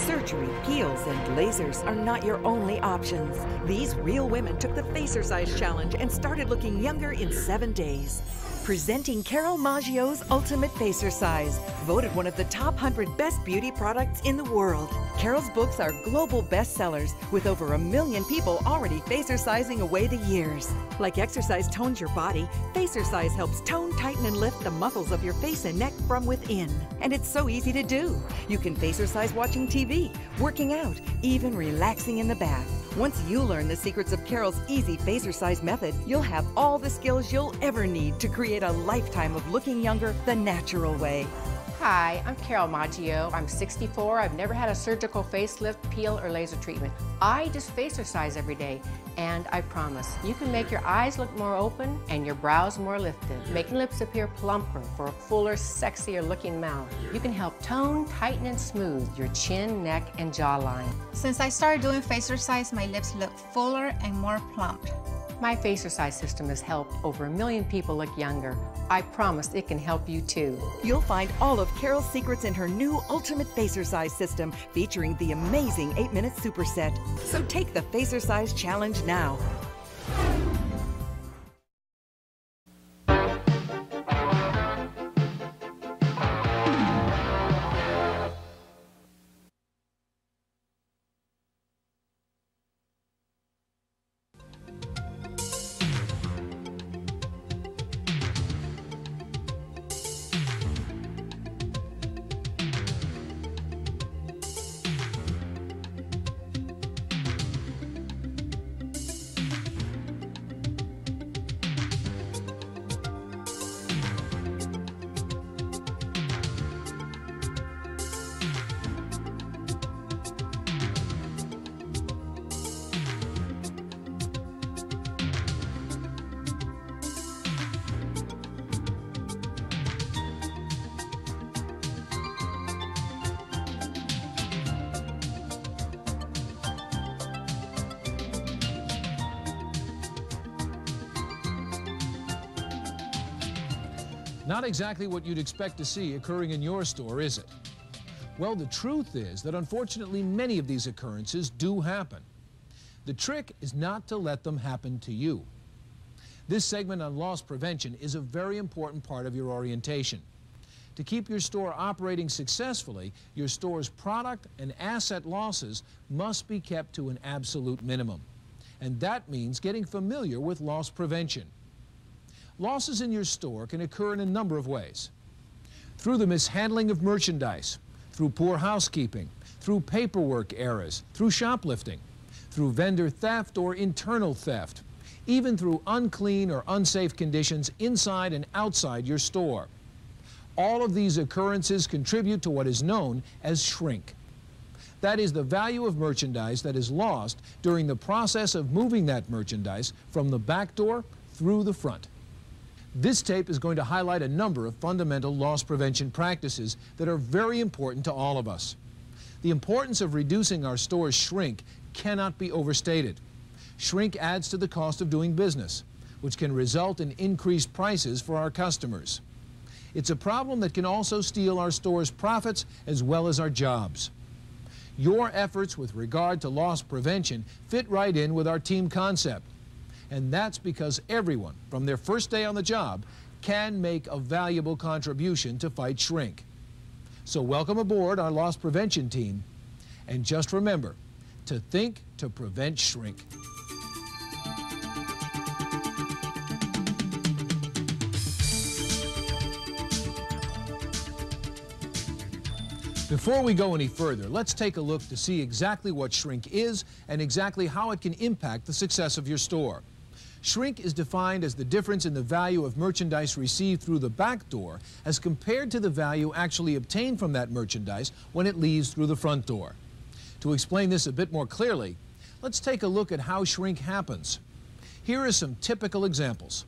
Surgery, peels, and lasers are not your only options. These real women took the Facercise Challenge and started looking younger in 7 days. Presenting Carol Maggio's Ultimate Facercise, voted one of the top 100 best beauty products in the world. Carol's books are global bestsellers, with over 1 million people already Facercising away the years. Like exercise tones your body, Facercise helps tone, tighten, and lift the muscles of your face and neck from within. And it's so easy to do. You can Facercise watching TV, working out, even relaxing in the bath. Once you learn the secrets of Carol's easy Facercise method, you'll have all the skills you'll ever need to create a lifetime of looking younger the natural way. Hi, I'm Carol Maggio. I'm 64. I've never had a surgical facelift, peel, or laser treatment. I just Facercise every day, and I promise you can make your eyes look more open and your brows more lifted, making lips appear plumper for a fuller, sexier looking mouth. You can help tone, tighten, and smooth your chin, neck, and jawline. Since I started doing Facercise, my lips look fuller and more plump. My Facercise system has helped over 1 million people look younger. I promise it can help you too. You'll find all of Carol's secrets in her new Ultimate Facercise system, featuring the amazing 8-minute superset. So take the Facercise Challenge now. Not exactly what you'd expect to see occurring in your store, is it? Well, the truth is that unfortunately many of these occurrences do happen. The trick is not to let them happen to you. This segment on loss prevention is a very important part of your orientation. To keep your store operating successfully, your store's product and asset losses must be kept to an absolute minimum. And that means getting familiar with loss prevention. Losses in your store can occur in a number of ways. Through the mishandling of merchandise, through poor housekeeping, through paperwork errors, through shoplifting, through vendor theft or internal theft, even through unclean or unsafe conditions inside and outside your store. All of these occurrences contribute to what is known as shrink. That is the value of merchandise that is lost during the process of moving that merchandise from the back door through the front. This tape is going to highlight a number of fundamental loss prevention practices that are very important to all of us. The importance of reducing our store's shrink cannot be overstated. Shrink adds to the cost of doing business, which can result in increased prices for our customers. It's a problem that can also steal our store's profits as well as our jobs. Your efforts with regard to loss prevention fit right in with our team concept. And that's because everyone, from their first day on the job, can make a valuable contribution to fight shrink. So welcome aboard our loss prevention team. And just remember, to think to prevent shrink. Before we go any further, let's take a look to see exactly what shrink is and exactly how it can impact the success of your store. Shrink is defined as the difference in the value of merchandise received through the back door as compared to the value actually obtained from that merchandise when it leaves through the front door. To explain this a bit more clearly, let's take a look at how shrink happens. Here are some typical examples.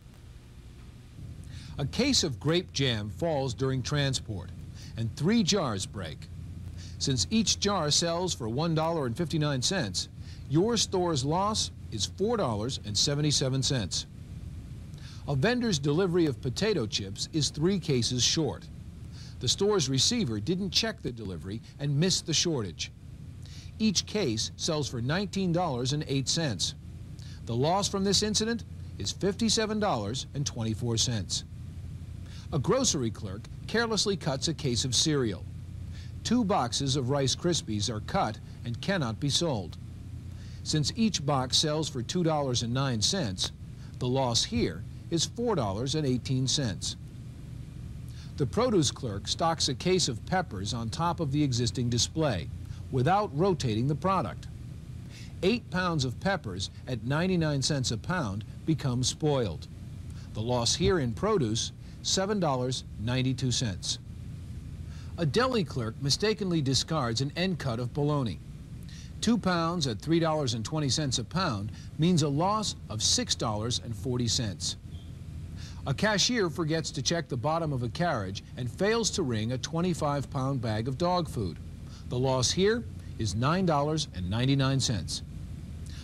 A case of grape jam falls during transport, and 3 jars break. Since each jar sells for $1.59, your store's loss is $4.77. A vendor's delivery of potato chips is 3 cases short. The store's receiver didn't check the delivery and missed the shortage. Each case sells for $19.08. The loss from this incident is $57.24. A grocery clerk carelessly cuts a case of cereal. 2 boxes of Rice Krispies are cut and cannot be sold. Since each box sells for $2.09, the loss here is $4.18. The produce clerk stocks a case of peppers on top of the existing display without rotating the product. 8 pounds of peppers at 99 cents a pound become spoiled. The loss here in produce, $7.92. A deli clerk mistakenly discards an end cut of bologna. 2 pounds at $3.20 a pound means a loss of $6.40. A cashier forgets to check the bottom of a carriage and fails to ring a 25-pound bag of dog food. The loss here is $9.99.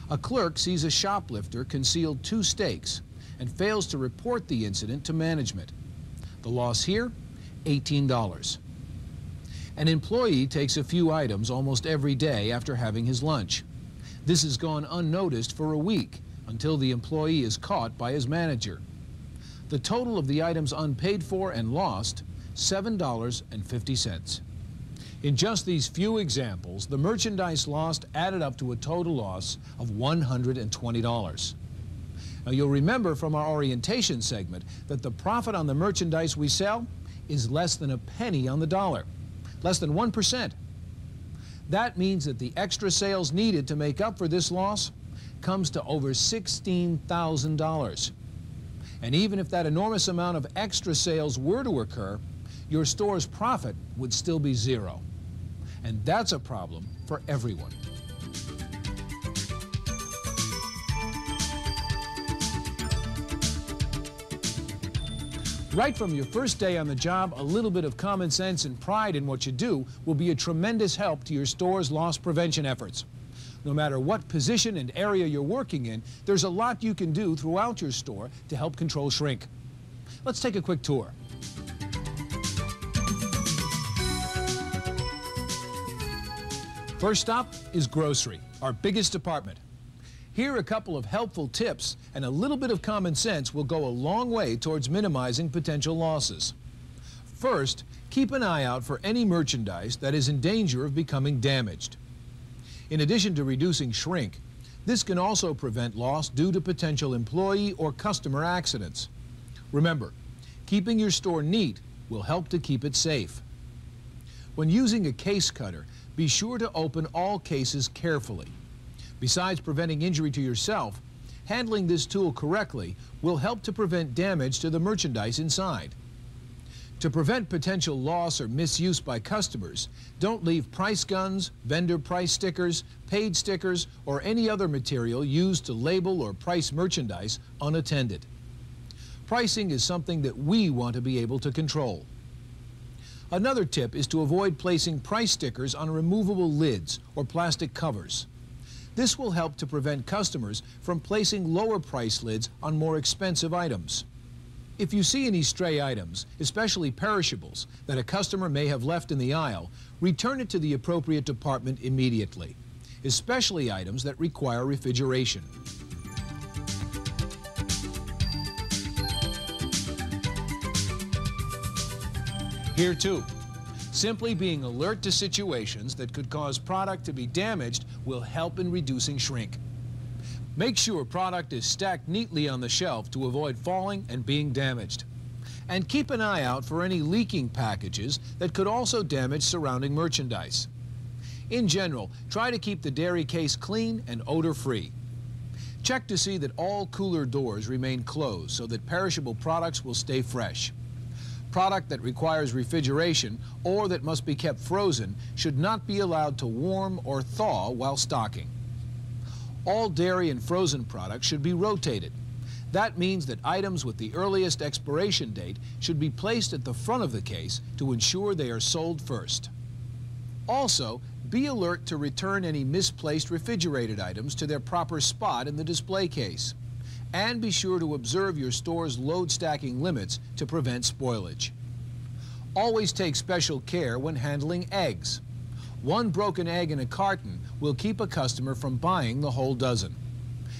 A clerk sees a shoplifter conceal 2 steaks and fails to report the incident to management. The loss here, $18. An employee takes a few items almost every day after having his lunch. This has gone unnoticed for a week until the employee is caught by his manager. The total of the items unpaid for and lost, $7.50. In just these few examples, the merchandise lost added up to a total loss of $120. Now, you'll remember from our orientation segment that the profit on the merchandise we sell is less than a penny on the dollar, less than 1%. That means that the extra sales needed to make up for this loss comes to over $16,000. And even if that enormous amount of extra sales were to occur, your store's profit would still be 0. And that's a problem for everyone. Right from your first day on the job, a little bit of common sense and pride in what you do will be a tremendous help to your store's loss prevention efforts. No matter what position and area you're working in, there's a lot you can do throughout your store to help control shrink. Let's take a quick tour. First stop is grocery, our biggest department. Here, a couple of helpful tips and a little bit of common sense will go a long way towards minimizing potential losses. First, keep an eye out for any merchandise that is in danger of becoming damaged. In addition to reducing shrink, this can also prevent loss due to potential employee or customer accidents. Remember, keeping your store neat will help to keep it safe. When using a case cutter, be sure to open all cases carefully. Besides preventing injury to yourself, handling this tool correctly will help to prevent damage to the merchandise inside. To prevent potential loss or misuse by customers, don't leave price guns, vendor price stickers, paid stickers, or any other material used to label or price merchandise unattended. Pricing is something that we want to be able to control. Another tip is to avoid placing price stickers on removable lids or plastic covers. This will help to prevent customers from placing lower price lids on more expensive items. If you see any stray items, especially perishables, that a customer may have left in the aisle, return it to the appropriate department immediately, especially items that require refrigeration. Here too, simply being alert to situations that could cause product to be damaged will help in reducing shrink. Make sure product is stacked neatly on the shelf to avoid falling and being damaged. And keep an eye out for any leaking packages that could also damage surrounding merchandise. In general, try to keep the dairy case clean and odor-free. Check to see that all cooler doors remain closed so that perishable products will stay fresh. Product that requires refrigeration or that must be kept frozen should not be allowed to warm or thaw while stocking. All dairy and frozen products should be rotated. That means that items with the earliest expiration date should be placed at the front of the case to ensure they are sold first. Also, be alert to return any misplaced refrigerated items to their proper spot in the display case. And be sure to observe your store's load stacking limits to prevent spoilage. Always take special care when handling eggs. One broken egg in a carton will keep a customer from buying the whole dozen.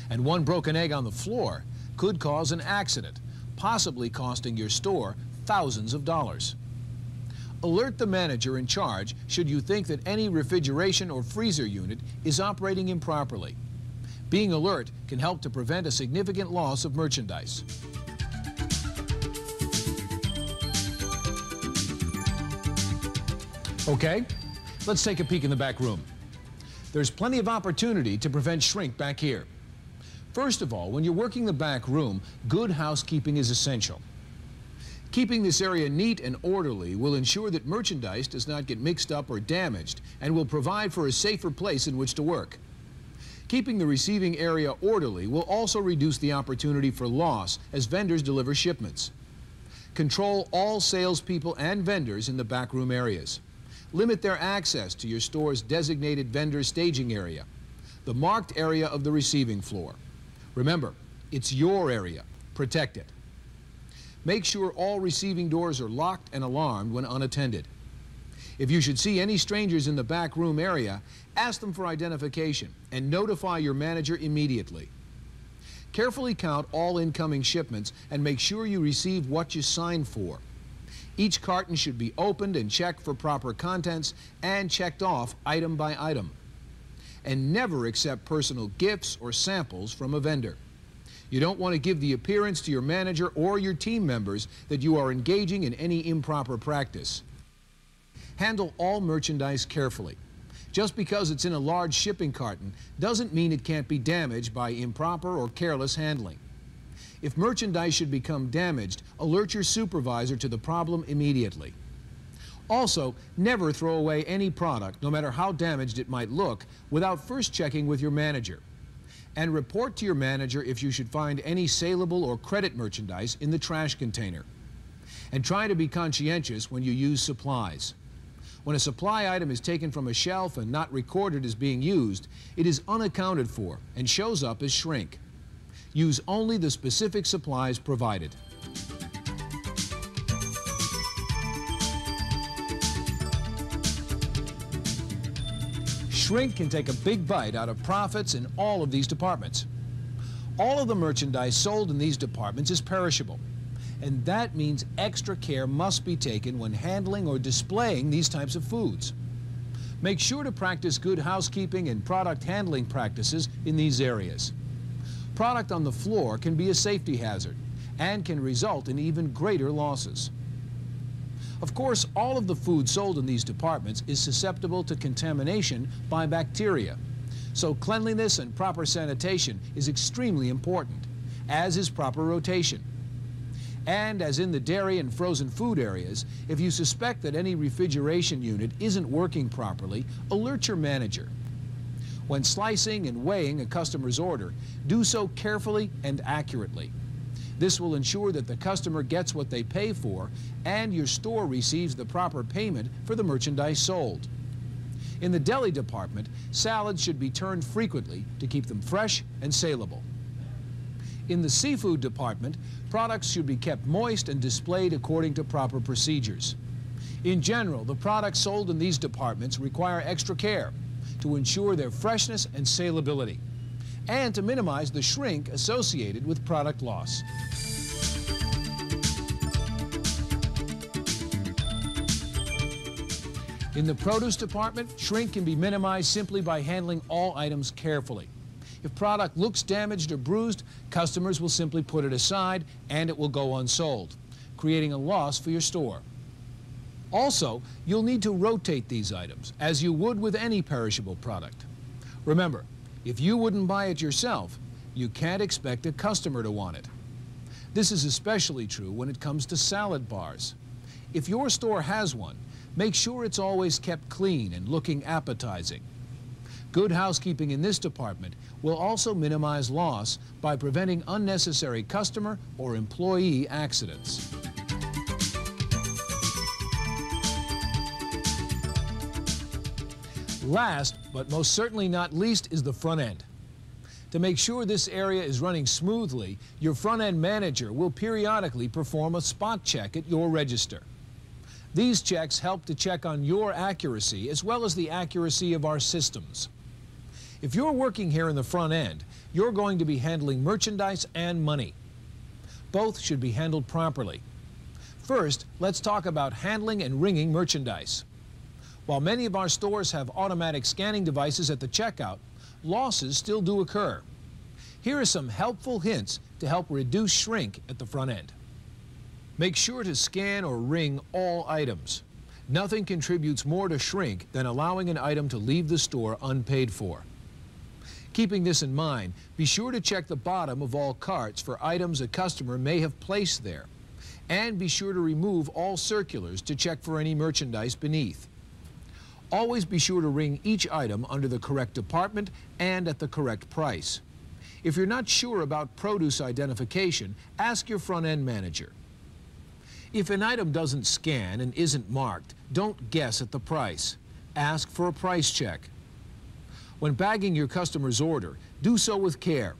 And one broken egg on the floor could cause an accident, possibly costing your store thousands of dollars. Alert the manager in charge should you think that any refrigeration or freezer unit is operating improperly. Being alert can help to prevent a significant loss of merchandise. Okay, let's take a peek in the back room. There's plenty of opportunity to prevent shrink back here. First of all, when you're working the back room, good housekeeping is essential. Keeping this area neat and orderly will ensure that merchandise does not get mixed up or damaged and will provide for a safer place in which to work. Keeping the receiving area orderly will also reduce the opportunity for loss as vendors deliver shipments. Control all salespeople and vendors in the backroom areas. Limit their access to your store's designated vendor staging area, the marked area of the receiving floor. Remember, it's your area. Protect it. Make sure all receiving doors are locked and alarmed when unattended. If you should see any strangers in the back room area, ask them for identification and notify your manager immediately. Carefully count all incoming shipments and make sure you receive what you signed for. Each carton should be opened and checked for proper contents and checked off item by item. And never accept personal gifts or samples from a vendor. You don't want to give the appearance to your manager or your team members that you are engaging in any improper practice. Handle all merchandise carefully. Just because it's in a large shipping carton doesn't mean it can't be damaged by improper or careless handling. If merchandise should become damaged, alert your supervisor to the problem immediately. Also, never throw away any product, no matter how damaged it might look, without first checking with your manager. And report to your manager if you should find any saleable or credit merchandise in the trash container. And try to be conscientious when you use supplies. When a supply item is taken from a shelf and not recorded as being used, it is unaccounted for and shows up as shrink. Use only the specific supplies provided. Shrink can take a big bite out of profits in all of these departments. All of the merchandise sold in these departments is perishable, and that means extra care must be taken when handling or displaying these types of foods. Make sure to practice good housekeeping and product handling practices in these areas. Product on the floor can be a safety hazard and can result in even greater losses. Of course, all of the food sold in these departments is susceptible to contamination by bacteria, so cleanliness and proper sanitation is extremely important, as is proper rotation. And as in the dairy and frozen food areas, if you suspect that any refrigeration unit isn't working properly, alert your manager. When slicing and weighing a customer's order, do so carefully and accurately. This will ensure that the customer gets what they pay for and your store receives the proper payment for the merchandise sold. In the deli department, salads should be turned frequently to keep them fresh and saleable. In the seafood department, products should be kept moist and displayed according to proper procedures. In general, the products sold in these departments require extra care to ensure their freshness and salability, and to minimize the shrink associated with product loss. In the produce department, shrink can be minimized simply by handling all items carefully. If product looks damaged or bruised, customers will simply put it aside and it will go unsold, creating a loss for your store. Also, you'll need to rotate these items, as you would with any perishable product. Remember, if you wouldn't buy it yourself, you can't expect a customer to want it. This is especially true when it comes to salad bars. If your store has one, make sure it's always kept clean and looking appetizing. Good housekeeping in this department will also minimize loss by preventing unnecessary customer or employee accidents. Last, but most certainly not least, is the front end. To make sure this area is running smoothly, your front-end manager will periodically perform a spot check at your register. These checks help to check on your accuracy as well as the accuracy of our systems. If you're working here in the front end, you're going to be handling merchandise and money. Both should be handled properly. First, let's talk about handling and ringing merchandise. While many of our stores have automatic scanning devices at the checkout, losses still do occur. Here are some helpful hints to help reduce shrink at the front end. Make sure to scan or ring all items. Nothing contributes more to shrink than allowing an item to leave the store unpaid for. Keeping this in mind, be sure to check the bottom of all carts for items a customer may have placed there. And be sure to remove all circulars to check for any merchandise beneath. Always be sure to ring each item under the correct department and at the correct price. If you're not sure about produce identification, ask your front-end manager. If an item doesn't scan and isn't marked, don't guess at the price. Ask for a price check. When bagging your customer's order, do so with care.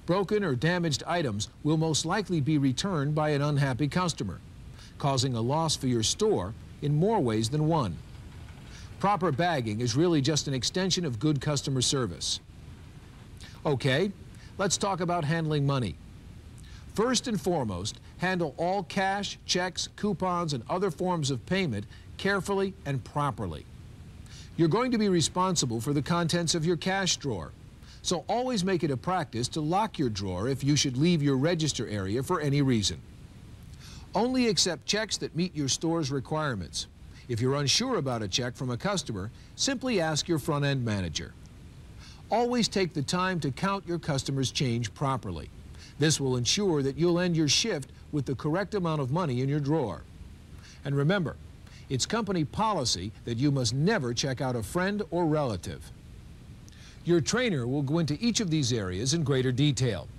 Broken or damaged items will most likely be returned by an unhappy customer, causing a loss for your store in more ways than one. Proper bagging is really just an extension of good customer service. Okay, let's talk about handling money. First and foremost, handle all cash, checks, coupons, and other forms of payment carefully and properly. You're going to be responsible for the contents of your cash drawer, so always make it a practice to lock your drawer if you should leave your register area for any reason. Only accept checks that meet your store's requirements. If you're unsure about a check from a customer, simply ask your front-end manager. Always take the time to count your customer's change properly. This will ensure that you'll end your shift with the correct amount of money in your drawer. And remember, it's company policy that you must never check out a friend or relative. Your trainer will go into each of these areas in greater detail.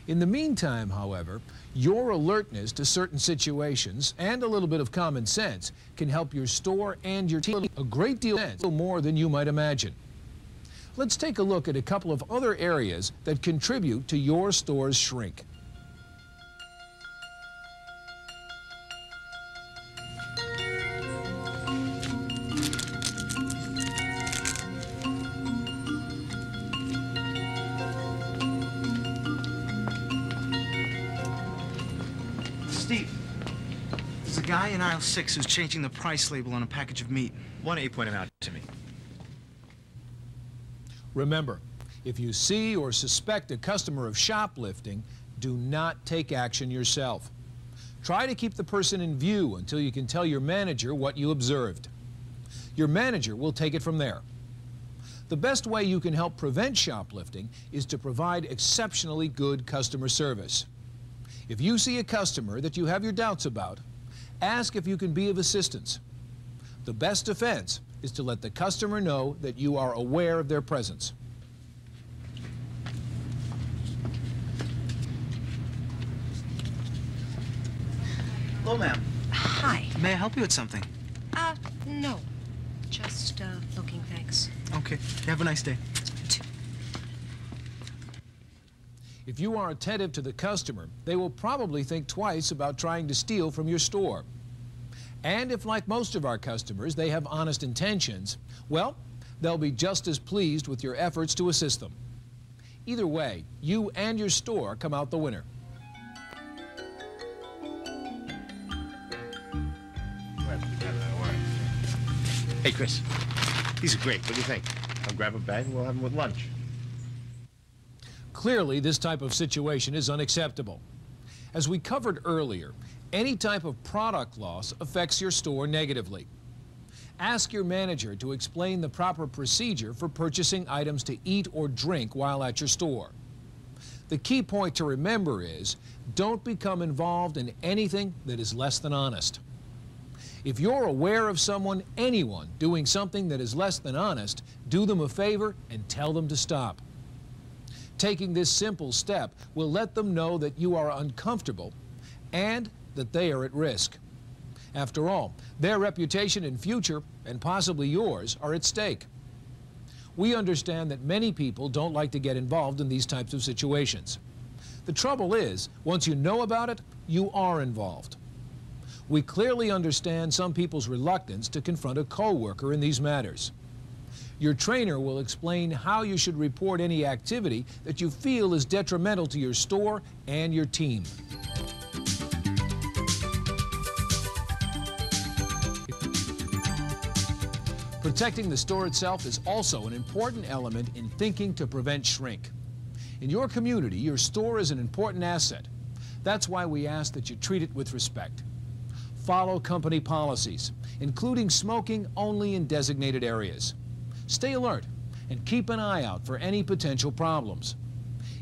In the meantime, however, your alertness to certain situations and a little bit of common sense can help your store and your team a great deal more than you might imagine. Let's take a look at a couple of other areas that contribute to your store's shrink. Steve, there's a guy in aisle 6 who's changing the price label on a package of meat. Why don't you point him out to me? Remember, if you see or suspect a customer of shoplifting, do not take action yourself. Try to keep the person in view until you can tell your manager what you observed. Your manager will take it from there. The best way you can help prevent shoplifting is to provide exceptionally good customer service. If you see a customer that you have your doubts about, ask if you can be of assistance. The best defense is to let the customer know that you are aware of their presence. Hello, ma'am. Hi. May I help you with something? No. Just, looking, thanks. Okay. You have a nice day. If you are attentive to the customer, they will probably think twice about trying to steal from your store. And if, like most of our customers, they have honest intentions, well, they'll be just as pleased with your efforts to assist them. Either way, you and your store come out the winner. Hey, Chris, these are great. What do you think? I'll grab a bag and we'll have them with lunch. Clearly, this type of situation is unacceptable. As we covered earlier, any type of product loss affects your store negatively. Ask your manager to explain the proper procedure for purchasing items to eat or drink while at your store. The key point to remember is, don't become involved in anything that is less than honest. If you're aware of someone, anyone, doing something that is less than honest, do them a favor and tell them to stop. Taking this simple step will let them know that you are uncomfortable and that they are at risk. After all, their reputation and future, and possibly yours, are at stake. We understand that many people don't like to get involved in these types of situations. The trouble is, once you know about it, you are involved. We clearly understand some people's reluctance to confront a co-worker in these matters. Your trainer will explain how you should report any activity that you feel is detrimental to your store and your team. Protecting the store itself is also an important element in thinking to prevent shrink. In your community, your store is an important asset. That's why we ask that you treat it with respect. Follow company policies, including smoking only in designated areas. Stay alert and keep an eye out for any potential problems.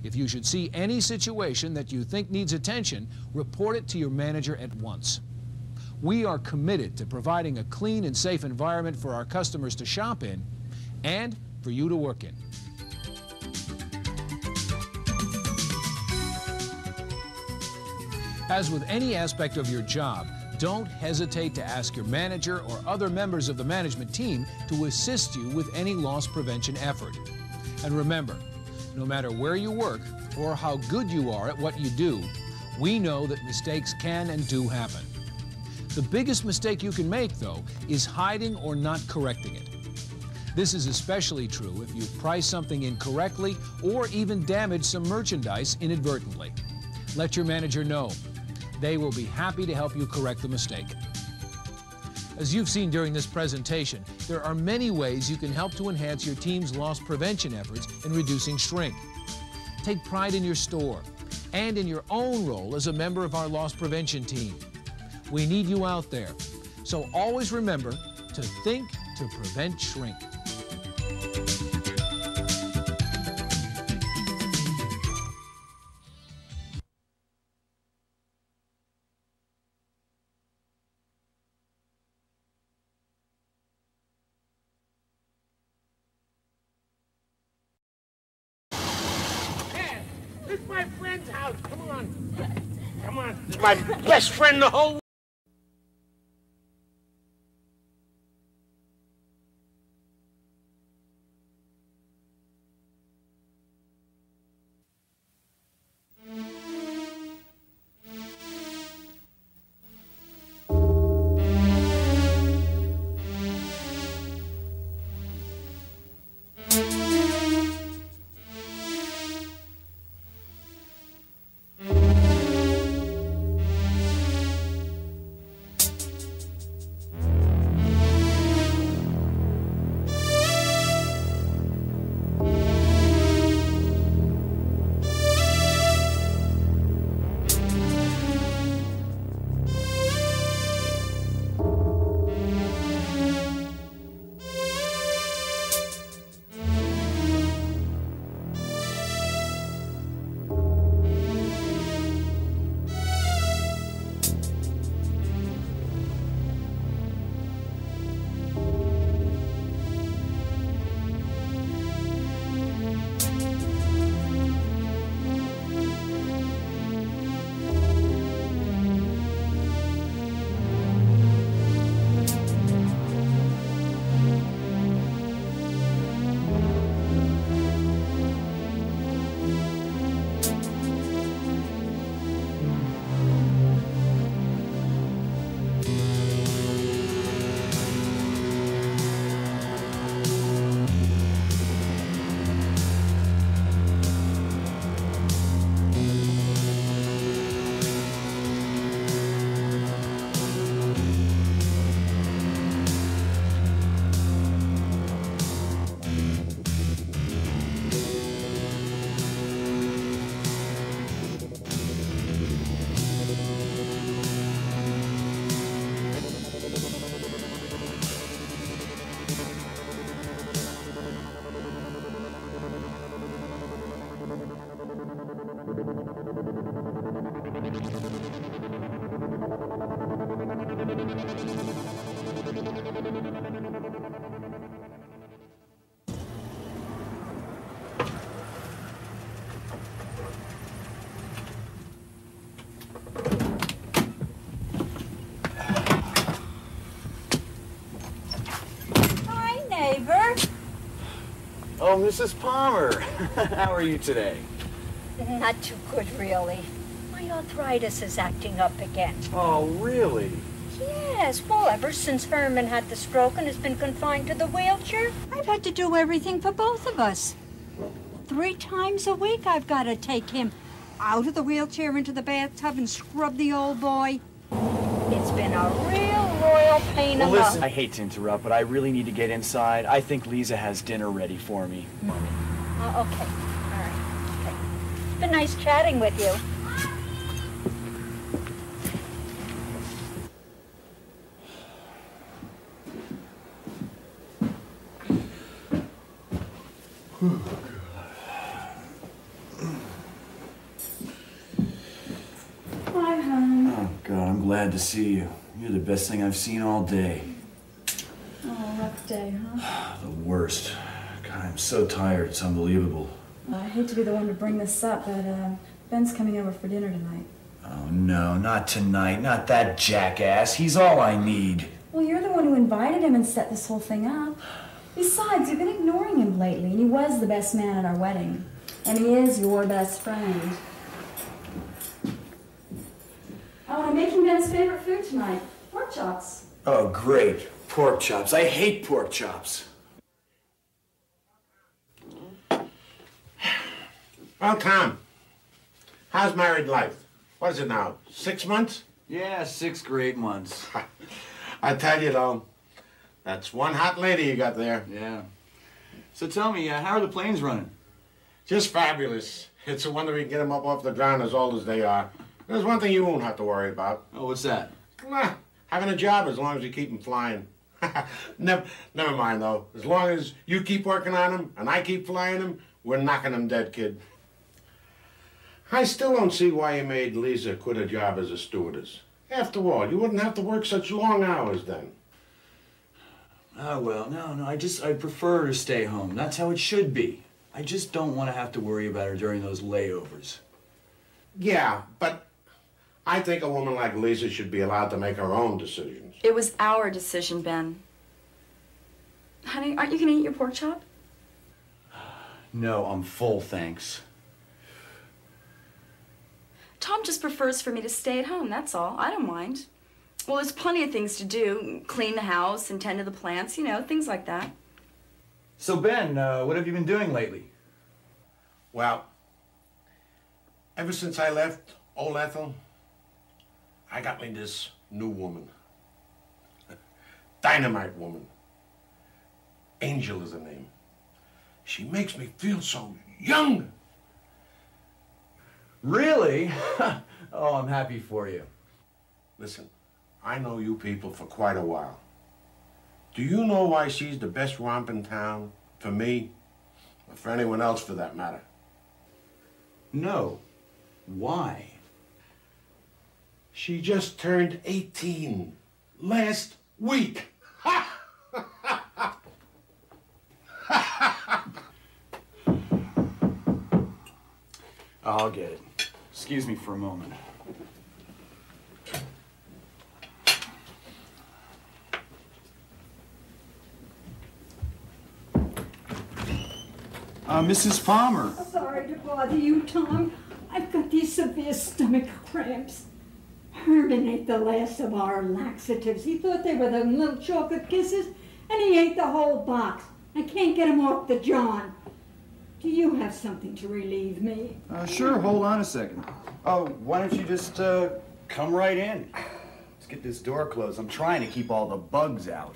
If you should see any situation that you think needs attention, report it to your manager at once. We are committed to providing a clean and safe environment for our customers to shop in and for you to work in. As with any aspect of your job, don't hesitate to ask your manager or other members of the management team to assist you with any loss prevention effort. And remember, no matter where you work or how good you are at what you do, we know that mistakes can and do happen. The biggest mistake you can make, though, is hiding or not correcting it. This is especially true if you price something incorrectly or even damage some merchandise inadvertently. Let your manager know. They will be happy to help you correct the mistake. As you've seen during this presentation, there are many ways you can help to enhance your team's loss prevention efforts in reducing shrink. Take pride in your store and in your own role as a member of our loss prevention team. We need you out there, so always remember to think to prevent shrink. This is my friend's house. Come on. Come on. This is my best friend in the whole world. Oh, Mrs. Palmer, how are you today? Not too good, really. My arthritis is acting up again. Oh, really? Yes, well, ever since Herman had the stroke and has been confined to the wheelchair, I've had to do everything for both of us. 3 times a week I've got to take him out of the wheelchair into the bathtub and scrub the old boy. It's been a real royal pain in the... Well, listen, I hate to interrupt, but I really need to get inside. I think Lisa has dinner ready for me. Okay. All right. Okay. It's been nice chatting with you. Hi, hon. Oh, God, I'm glad to see you. You're the best thing I've seen all day. Oh, rough day, huh? The worst. God, I'm so tired. It's unbelievable. I hate to be the one to bring this up, but Ben's coming over for dinner tonight. Oh, no, not tonight. Not that jackass. He's all I need. Well, you're the one who invited him and set this whole thing up. Besides, you've been ignoring him lately, and he was the best man at our wedding. And he is your best friend. Oh, I'm making Ben's favorite food tonight. Pork chops. Oh, great. Pork chops. I hate pork chops. Well, Tom, how's married life? What is it now, 6 months? Yeah, 6 great months. I tell you, though, that's one hot lady you got there. Yeah. So tell me, how are the planes running? Just fabulous. It's a wonder we can get them up off the ground as old as they are. There's one thing you won't have to worry about. Oh, what's that? Well, having a job as long as you keep them flying. Never mind, though. As long as you keep working on them and I keep flying them, we're knocking them dead, kid. I still don't see why you made Lisa quit her job as a stewardess. After all, you wouldn't have to work such long hours then. Oh, well, no, I prefer to stay home. That's how it should be. I just don't want to have to worry about her during those layovers. Yeah, but I think a woman like Lisa should be allowed to make her own decisions. It was our decision, Ben. Honey, aren't you gonna eat your pork chop? No, I'm full, thanks. Tom just prefers for me to stay at home, that's all. I don't mind. Well, there's plenty of things to do. Clean the house and tend to the plants, you know, things like that. So, Ben, what have you been doing lately? Well, ever since I left old Ethel, I got me this new woman. Dynamite woman. Angel is her name. She makes me feel so young. Really? Oh, I'm happy for you. Listen, I know you people for quite a while. Do you know why she's the best romp in town? For me, or for anyone else for that matter? No. Why? She just turned 18 last week. I'll get it. Excuse me for a moment. Mrs. Palmer. Sorry to bother you, Tom. I've got these severe stomach cramps. Herman ate the last of our laxatives. He thought they were the little chocolate kisses, and he ate the whole box. I can't get him off the John. Do you have something to relieve me? Sure, hold on a second. Oh, why don't you just, come right in? Let's get this door closed. I'm trying to keep all the bugs out.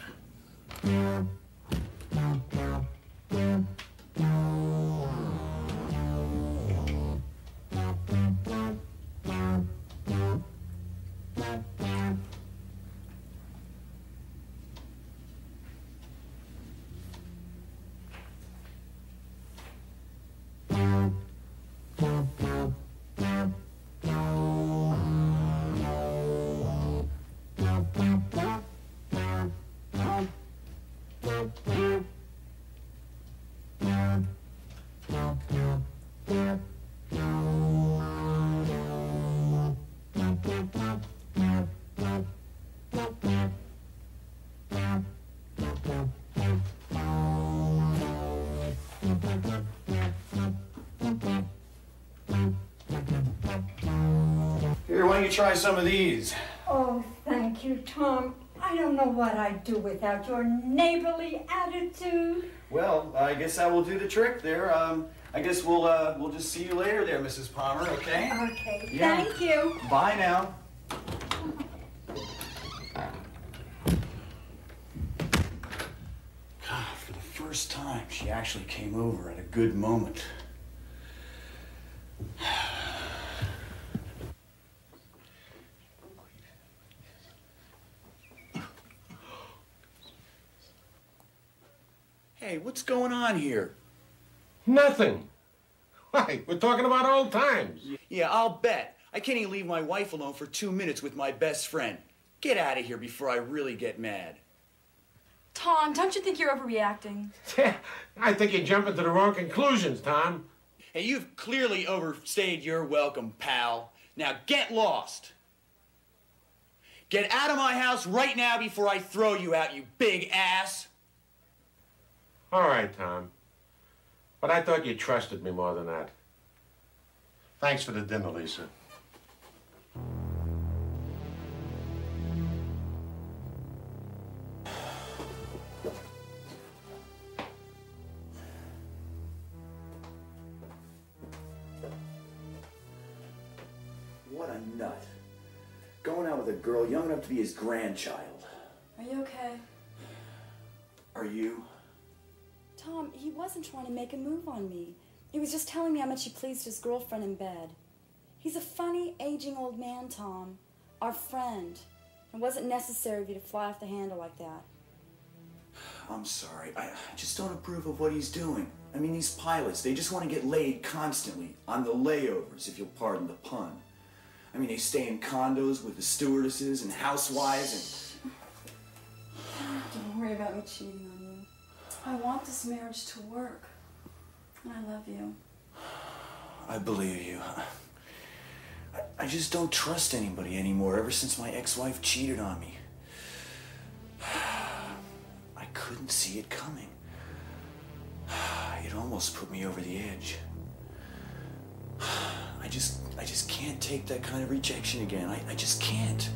Here, why don't you try some of these? Oh, thank Thank you, Tom. I don't know what I'd do without your neighborly attitude. Well, I guess I will do the trick there. I guess we'll just see you later there, Mrs. Palmer, okay? Okay, Yeah. thank you. Bye now. God, for the first time, she actually came over at a good moment. Hey, what's going on here? Nothing. Why? We're talking about old times. Yeah, I'll bet. I can't even leave my wife alone for 2 minutes with my best friend. Get out of here before I really get mad. Tom, don't you think you're overreacting? I think you're jumping to the wrong conclusions, Tom. Hey, you've clearly overstayed your welcome, pal. Now get lost. Get out of my house right now before I throw you out, you big ass. All right, Tom. But I thought you trusted me more than that. Thanks for the dinner, Lisa. What a nut. Going out with a girl young enough to be his grandchild. Are you okay? Are you? Tom, he wasn't trying to make a move on me. He was just telling me how much he pleased his girlfriend in bed. He's a funny, aging old man, Tom. Our friend. It wasn't necessary for you to fly off the handle like that. I'm sorry. I just don't approve of what he's doing. I mean, these pilots, they just want to get laid constantly. On the layovers, if you'll pardon the pun. I mean, they stay in condos with the stewardesses and housewives and... Don't worry about me cheating on you. I want this marriage to work. And I love you. I believe you. I just don't trust anybody anymore ever since my ex-wife cheated on me. I couldn't see it coming. It almost put me over the edge. I just can't take that kind of rejection again. I just can't.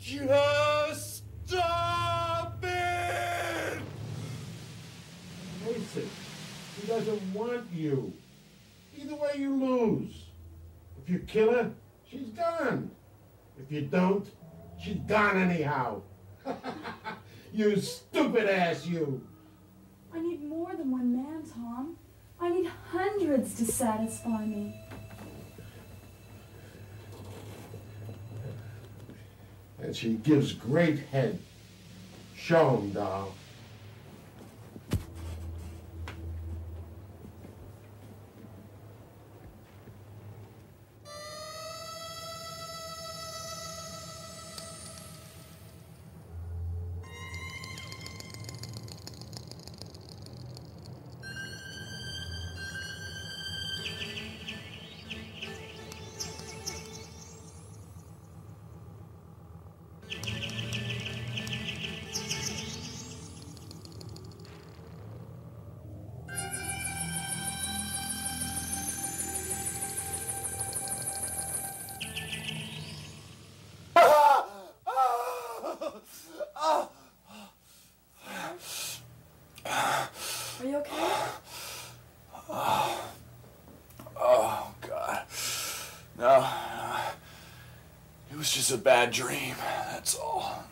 Just stop it! Face it, he doesn't want you. Either way you lose. If you kill her, she's gone. If you don't, she's gone anyhow. You stupid ass, you. I need more than one man, Tom. I need hundreds to satisfy me. And she gives great head. Show 'em, doll. was just a bad dream, that's all.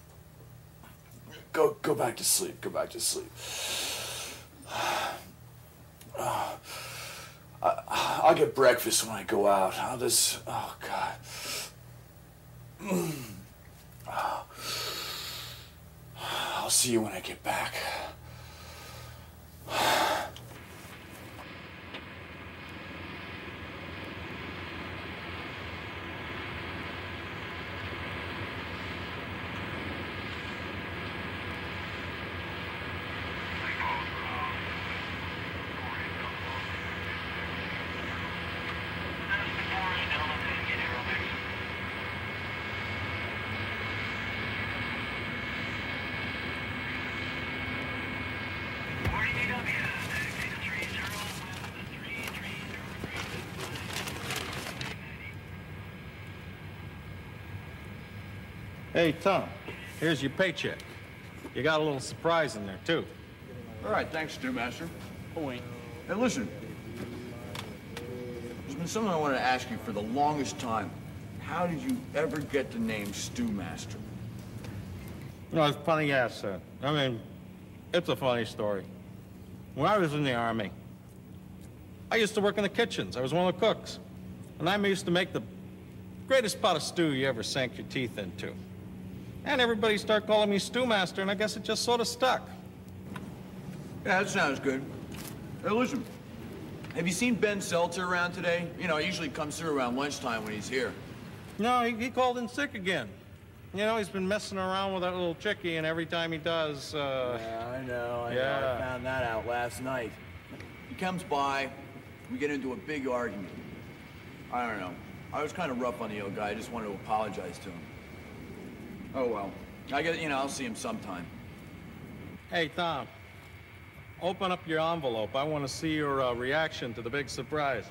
Go back to sleep, go back to sleep. I'll get breakfast when I go out. I'll just, oh God. I'll see you when I get back. Hey, Tom, here's your paycheck. You got a little surprise in there, too. All right, thanks, Stewmaster. Point. Hey, listen. There's been something I wanted to ask you for the longest time. How did you ever get the name Stewmaster? You know, it's funny you ask that. I mean, it's a funny story. When I was in the Army, I used to work in the kitchens. I was one of the cooks. And I used to make the greatest pot of stew you ever sank your teeth into. And everybody started calling me Stewmaster, and I guess it just sort of stuck. Yeah, that sounds good. Hey, listen. Have you seen Ben Seltzer around today? You know, he usually comes through around lunchtime when he's here. No, he called in sick again. You know, he's been messing around with that little chickie, and every time he does, Yeah, I know. I found that out last night. He comes by, we get into a big argument. I don't know. I was kind of rough on the old guy. I just wanted to apologize to him. Oh, well. I guess, you know, I'll see him sometime. Hey, Tom, open up your envelope. I want to see your reaction to the big surprise.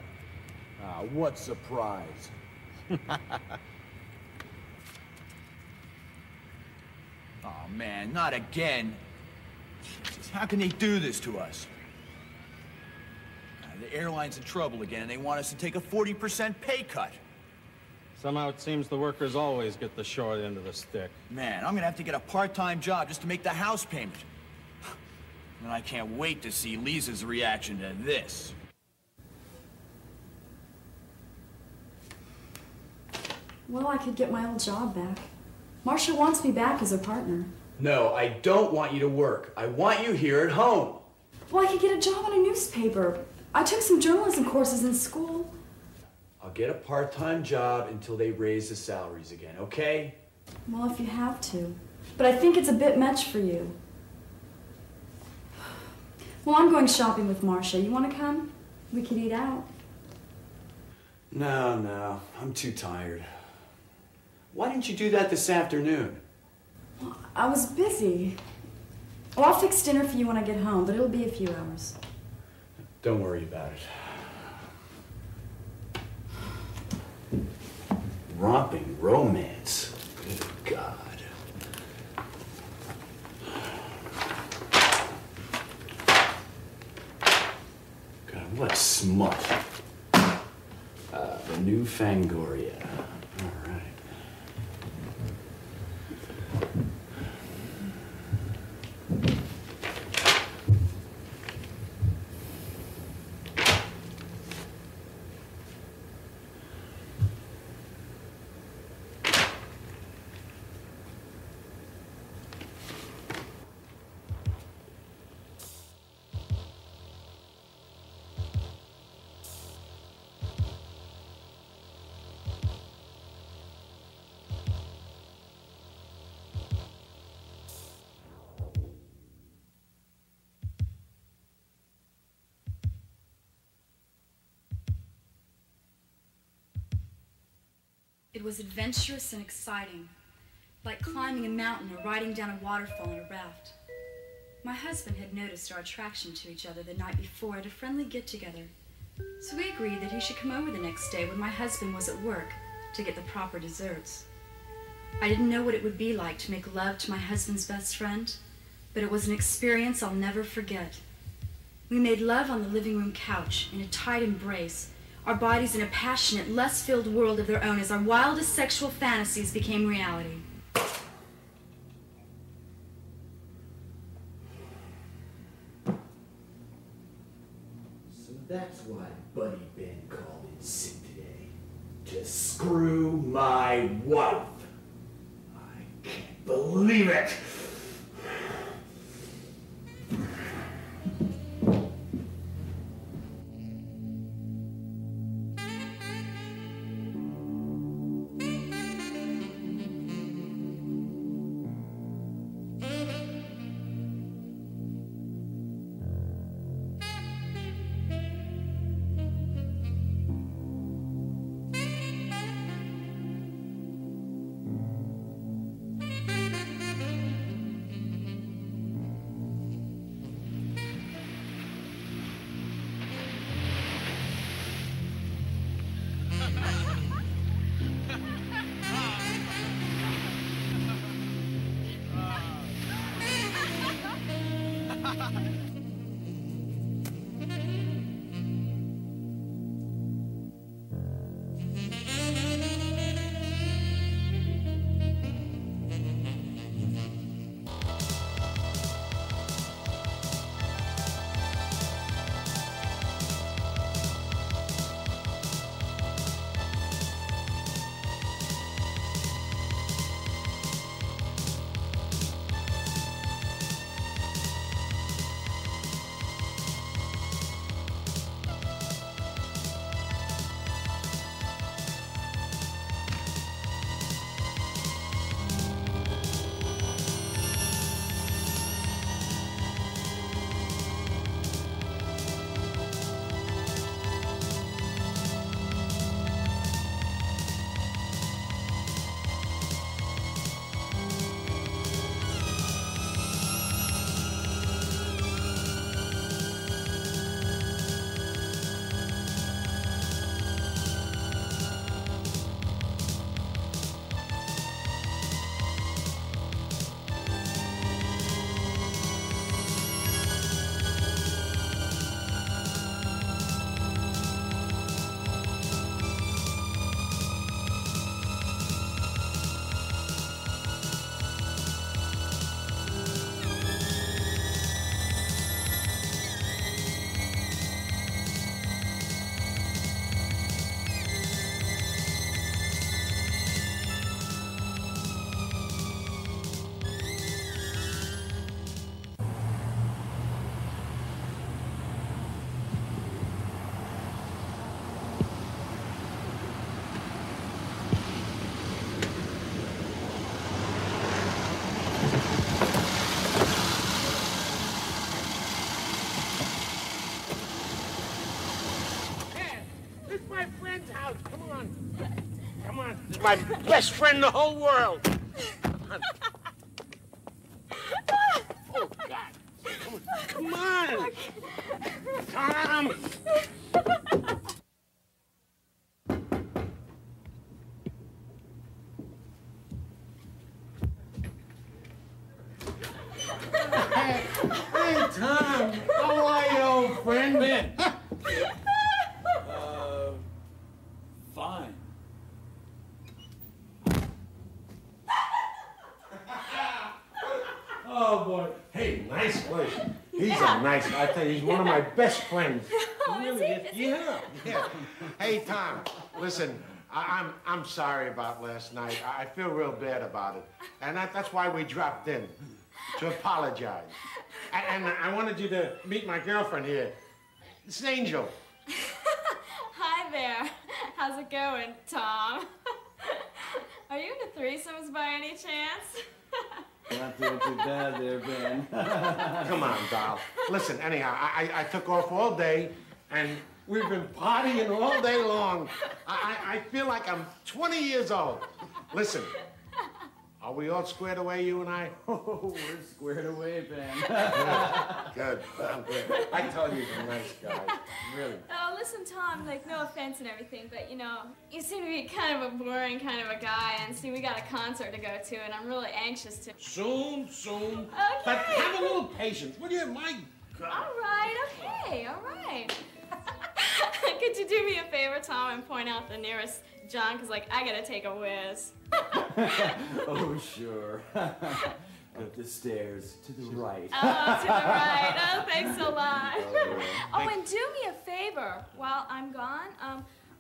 What surprise? Oh, man, not again. Jesus, how can they do this to us? The airline's in trouble again, and they want us to take a 40% pay cut. Somehow it seems the workers always get the short end of the stick. Man, I'm gonna have to get a part-time job just to make the house payment. And I can't wait to see Lisa's reaction to this. Well, I could get my old job back. Marcia wants me back as her partner. No, I don't want you to work. I want you here at home. Well, I could get a job on a newspaper. I took some journalism courses in school. I'll get a part-time job until they raise the salaries again, okay? Well, if you have to. But I think it's a bit much for you. Well, I'm going shopping with Marcia. You want to come? We could eat out. No, I'm too tired. Why didn't you do that this afternoon? Well, I was busy. Well, I'll fix dinner for you when I get home, but it'll be a few hours. Don't worry about it. Romping romance. Good God. God, what smut. The new Fangoria. All right. It was adventurous and exciting, like climbing a mountain or riding down a waterfall on a raft. My husband had noticed our attraction to each other the night before at a friendly get-together, so we agreed that he should come over the next day when my husband was at work to get the proper desserts. I didn't know what it would be like to make love to my husband's best friend, but it was an experience I'll never forget. We made love on the living room couch in a tight embrace, our bodies in a passionate, lust-filled world of their own as our wildest sexual fantasies became reality. So that's why Buddy Ben called in sick today. To screw my wife. I can't believe it. My best friend in the whole world. Oh, God. Come on. Tom. Hey, Tom. How are you, old friend? Ben. Fine. Oh, boy. Hey, nice place. He's a nice guy. I tell you, he's one of my best friends. Oh, He really is. Yeah, yeah. Hey, Tom, listen, I'm sorry about last night. I feel real bad about it. And that's why we dropped in, to apologize. And I wanted you to meet my girlfriend here. It's Angel. Hi there. How's it going, Tom? Are you into threesomes by any chance? You're not doing too bad there, Ben. Come on, doll. Listen, anyhow, I took off all day, and we've been partying all day long. I feel like I'm 20 years old. Listen, are we all squared away, you and I? Oh, we're squared away, Ben. Good. I'm good. I told you he's a nice guy. Really. Oh, listen, Tom, like, no offense and everything, but, you know, you seem to be kind of a boring kind of a guy, and see, we got a concert to go to, and I'm really anxious to... Soon. Okay. But have a little patience, will you? My God. All right, okay, all right. could you do me a favor, Tom, and point out the nearest John? Because, like, I gotta take a whiz. Oh, sure. Up the stairs, to the right. Oh, to the right. Oh, thanks a lot. Oh, And do me a favor while I'm gone.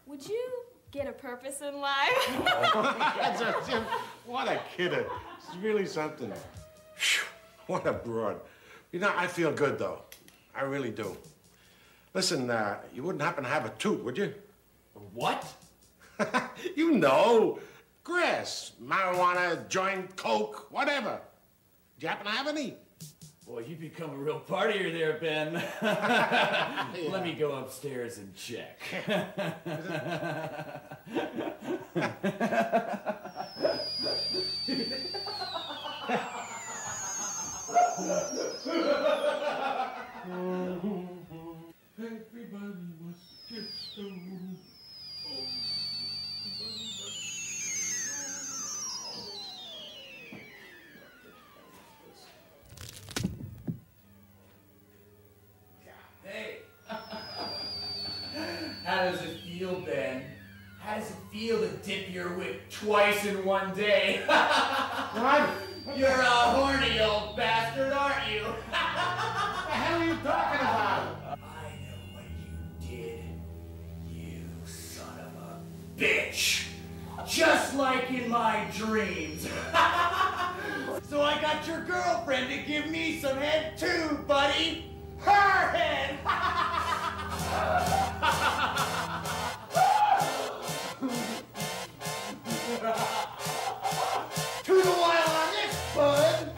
Would you get a purpose in life? What a kidder. She's really something. Phew, what a broad. You know, I feel good, though. I really do. Listen, you wouldn't happen to have a toot, would you? What? You know. Grass, marijuana, joint, coke, whatever. Do you happen to have any? Boy, you become a real partier there, Ben. Let me go upstairs and check. Everybody must get stoned. Hey. How does it feel, Ben? How does it feel to dip your whip twice in one day? What? You're a horny old bastard, aren't you? What the hell are you talking about? I know what you did, you son of a bitch. Just like in my dreams. So I got your girlfriend to give me some head too, buddy. Her head. To the wild on this, bud.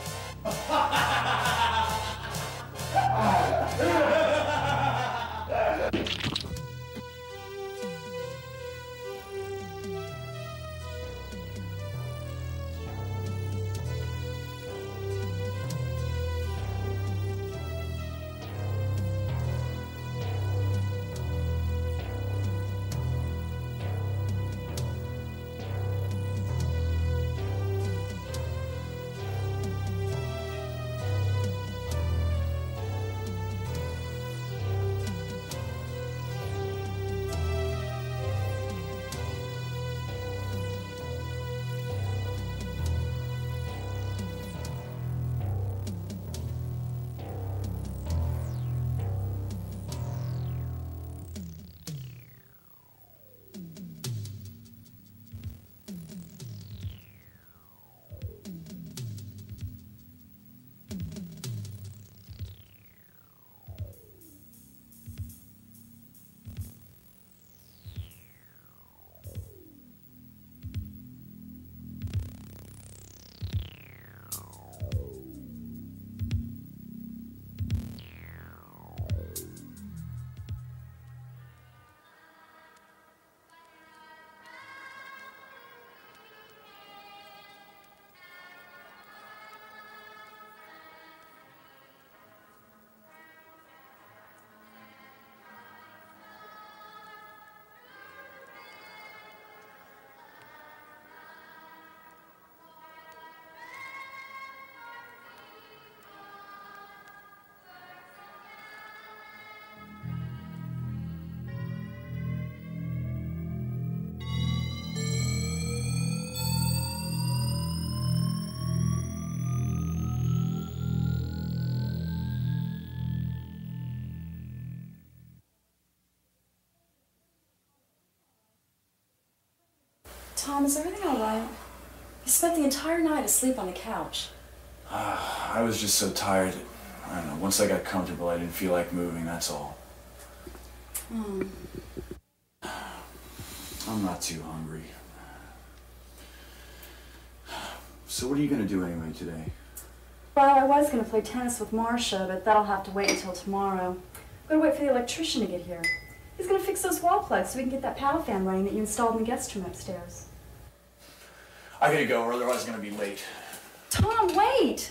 Tom, is everything all right? You spent the entire night asleep on the couch. I was just so tired that, I don't know, once I got comfortable, I didn't feel like moving, that's all. I'm not too hungry. So what are you going to do anyway today? Well, I was going to play tennis with Marcia, but that'll have to wait until tomorrow. I'm going to wait for the electrician to get here. He's going to fix those wall plugs so we can get that paddle fan running that you installed in the guest room upstairs. I gotta go, or otherwise I'm gonna be late. Tom, wait!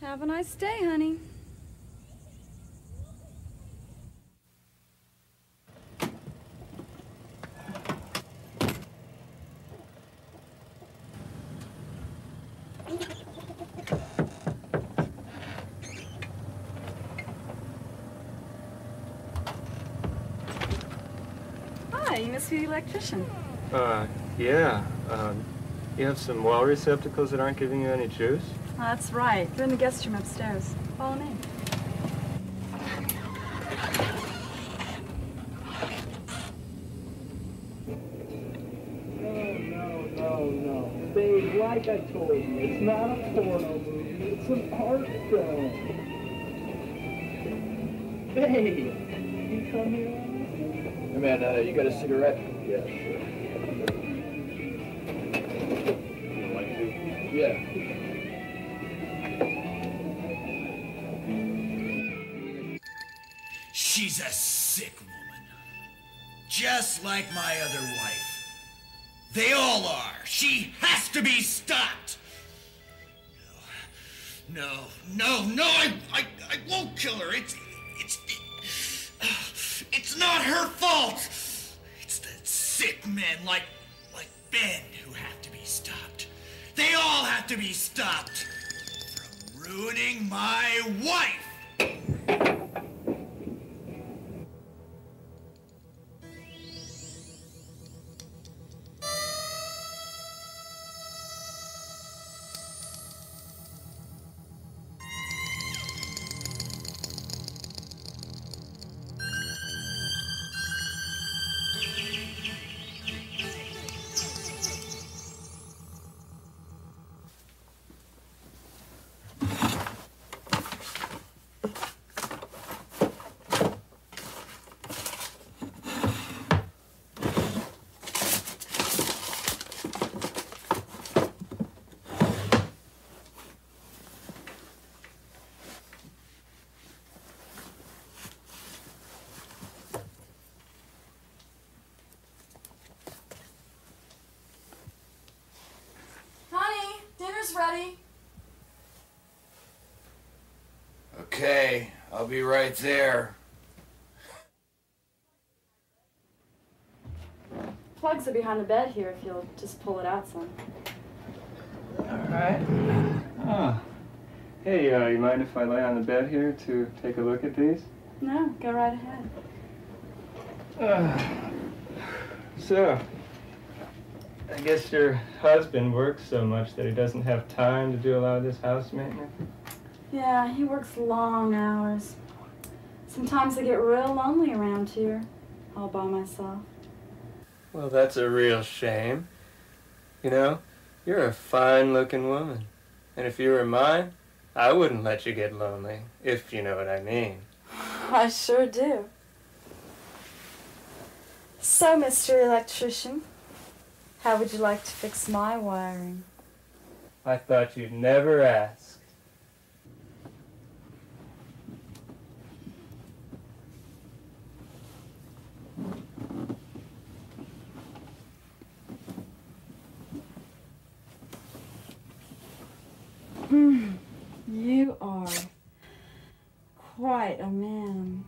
Have a nice day, honey. you must be the electrician. Yeah. You have some well receptacles that aren't giving you any juice? That's right. They're in the guest room upstairs. Follow me. No. Babe, like I told you, it's not a porno movie, it's an art film. Babe, you come here? Hey man, you got a cigarette? Yeah, sure. You like to? Yeah. She's a sick woman. Just like my other wife. They all are. She has to be stopped. No, I won't kill her. It's not her fault. It's the sick men like Ben who have to be stopped. They all have to be stopped from ruining my wife. Ready? Okay, I'll be right there. Plugs are behind the bed here if you'll just pull it out some. Alright. Oh. Hey, you mind if I lay on the bed here to take a look at these? No, go right ahead. So, I guess your husband works so much that he doesn't have time to do a lot of this house maintenance? Yeah, he works long hours. Sometimes I get real lonely around here, all by myself. Well, that's a real shame. You know, you're a fine-looking woman. And if you were mine, I wouldn't let you get lonely, if you know what I mean. I sure do. So, Mr. Electrician, how would you like to fix my wiring? I thought you'd never ask. You are quite a man.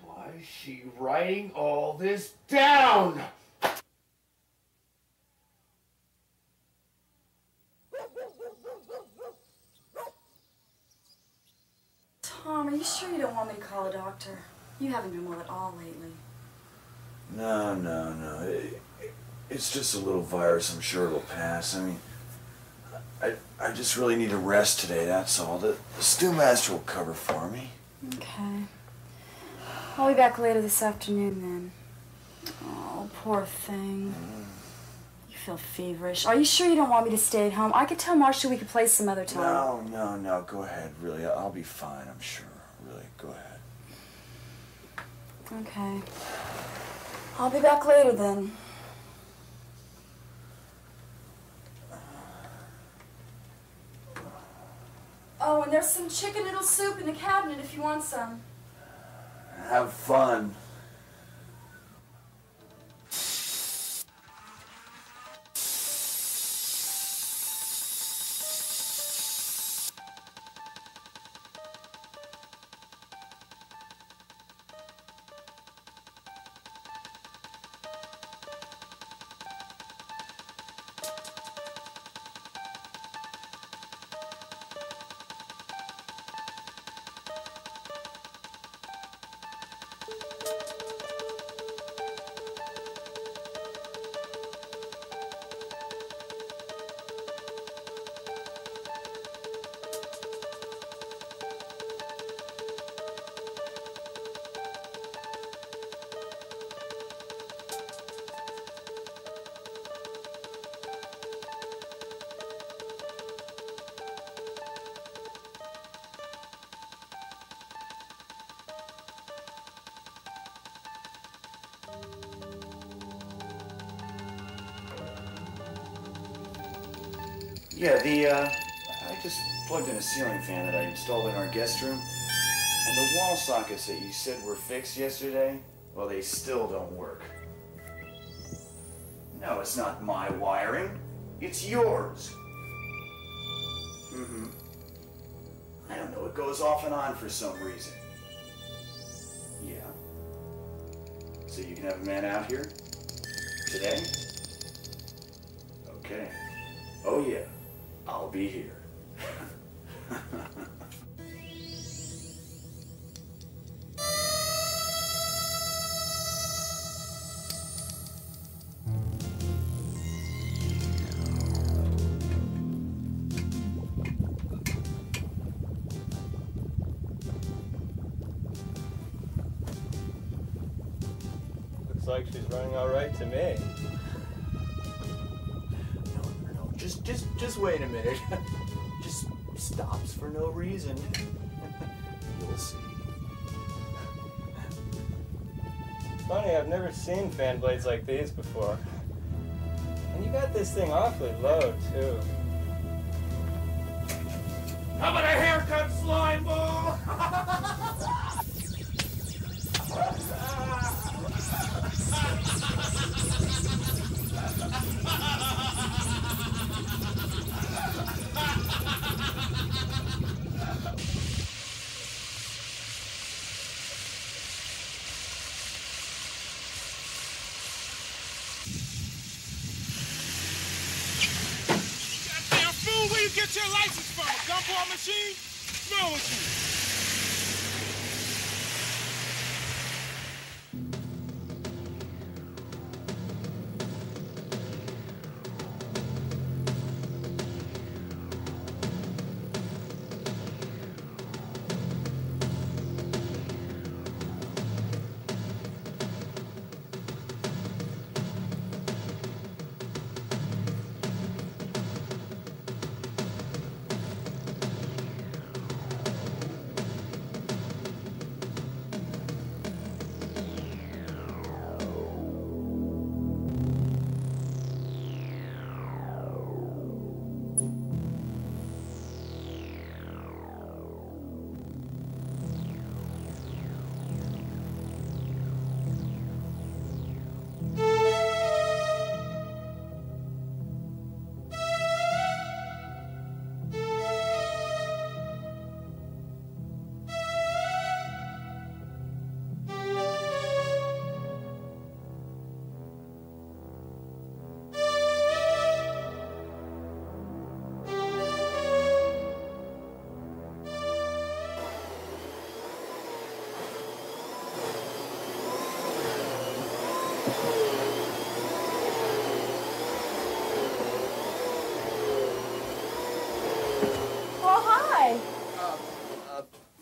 Why is she writing all this down? Tom, are you sure you don't want me to call a doctor? You haven't been well at all lately. No. It's just a little virus. I'm sure it'll pass. I mean, I just really need a rest today, that's all. The Stewmaster will cover for me. Okay. I'll be back later this afternoon then. Oh, poor thing. You feel feverish. Are you sure you don't want me to stay at home? I could tell Marcia we could play some other time. No. Go ahead, really. I'll be fine, I'm sure. Really, go ahead. Okay. I'll be back later then. Oh, and there's some chicken noodle soup in the cabinet if you want some. Have fun. Yeah, I just plugged in a ceiling fan that I installed in our guest room. And the wall sockets that you said were fixed yesterday, well, they still don't work. No, it's not my wiring. It's yours. Mm-hmm. I don't know, it goes off and on for some reason. Yeah. So you can have a man out here? Today? Okay. Oh yeah, I'll be here. Looks like she's running all right to me. No, just wait a minute. Just stops for no reason. You'll see. Funny, I've never seen fan blades like these before. And you got this thing awfully low, too. How about a haircut, slime ball? Where you get your license from? A gumball machine? What's wrong with you?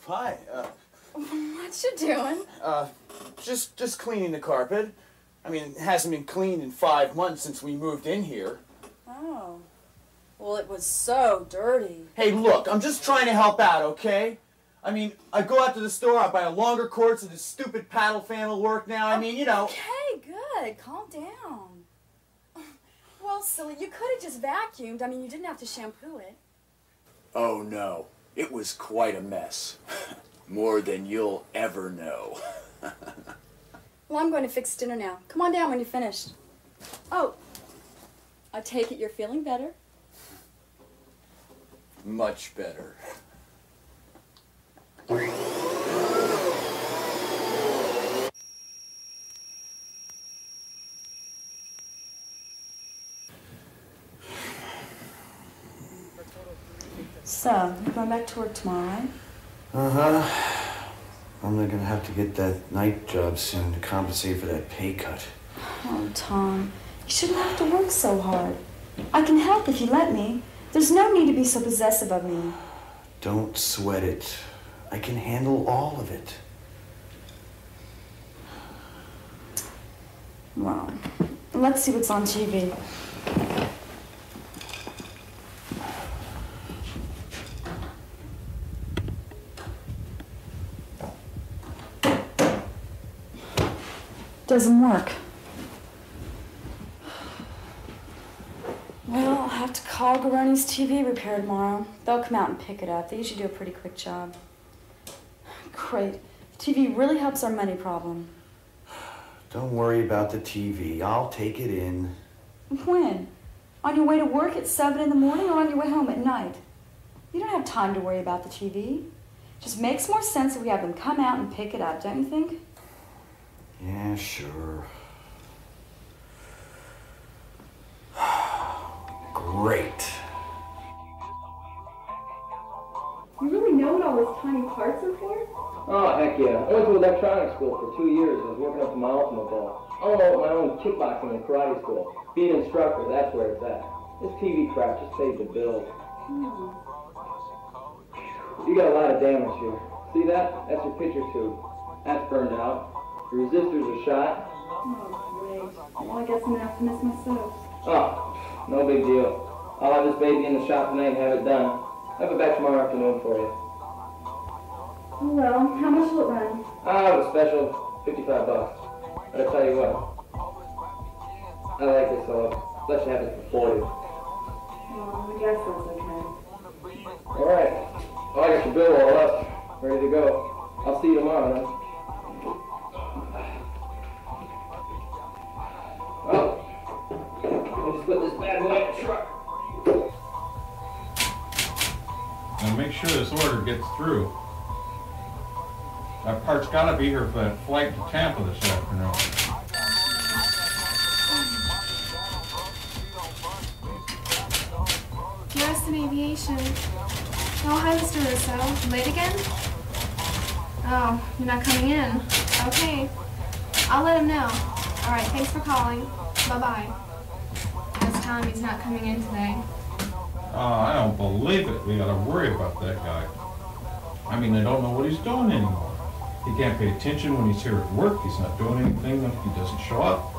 Hi, What you doing? just cleaning the carpet. I mean, it hasn't been cleaned in 5 months since we moved in here. Oh. Well, it was so dirty. Hey, look, I'm just trying to help out, okay? I mean, I go out to the store, I buy a longer cord so this stupid paddle fan will work now. I mean, you know. Okay, good. Calm down. Well, silly, you could have just vacuumed. I mean, you didn't have to shampoo it. Oh, no. It was quite a mess. More than you'll ever know. Well, I'm going to fix dinner now. Come on down when you're finished. Oh, I take it you're feeling better? Much better. So, you're going back to work tomorrow, right? Uh-huh. I'm gonna have to get that night job soon to compensate for that pay cut. Oh, Tom, you shouldn't have to work so hard. I can help if you let me. There's no need to be so possessive of me. Don't sweat it. I can handle all of it. Well, let's see what's on TV. Doesn't work. Well, I'll have to call Garoni's TV repair tomorrow. They'll come out and pick it up. They usually do a pretty quick job. Great. The TV really helps our money problem. Don't worry about the TV. I'll take it in. When? On your way to work at 7 in the morning or on your way home at night? You don't have time to worry about the TV. Just makes more sense if we have them come out and pick it up, don't you think? Yeah, sure. Great. You really know what all those tiny parts are for? Oh, heck yeah. I went to electronics school for 2 years. I was working up to my ultimate goal. I want to open my own kickboxing and karate school. Be an instructor, that's where it's at. This TV crap just pays the bills. You got a lot of damage here. See that? That's your picture tube. That's burned out. Your resistors are shot. Oh, great. Well, I guess I'm gonna have to miss myself. Oh, no big deal. I'll have this baby in the shop tonight and have it done. I'll be back tomorrow afternoon for you. Oh, well, how much will it run? A special $55. But I tell you what, I like this, so I'll let you have it for 40. Well, I guess that's okay. All right. Well, I got your bill all up, ready to go. I'll see you tomorrow, then. Well, I'll just put this bad boy in the truck. And make sure this order gets through. That part's gotta be here for that flight to Tampa this afternoon. Garrison Aviation. Oh, hi, Mr. Russo. Late again? Oh, you're not coming in. Okay. I'll let him know. All right, thanks for calling. Bye-bye. Just tell him he's not coming in today. Oh, I don't believe it. We gotta worry about that guy. I mean, I don't know what he's doing anymore. He can't pay attention when he's here at work. He's not doing anything when he doesn't show up.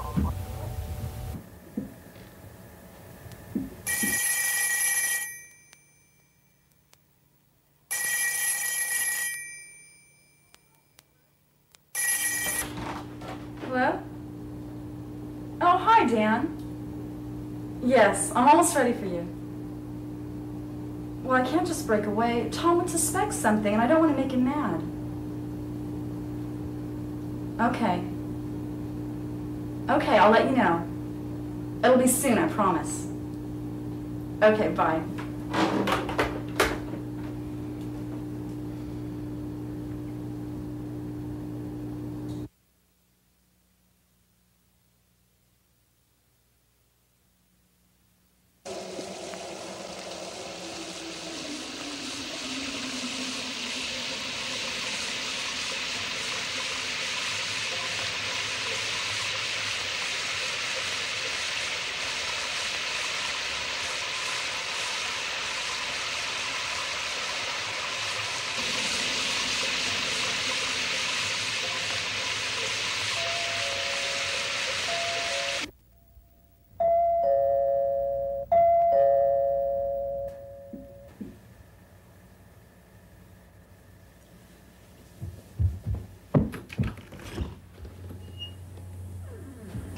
Hello? Oh, hi, Dan. Yes, I'm almost ready for you. Well, I can't just break away. Tom would suspect something, and I don't want to make him mad. Okay. Okay, I'll let you know. It'll be soon, I promise. Okay, bye.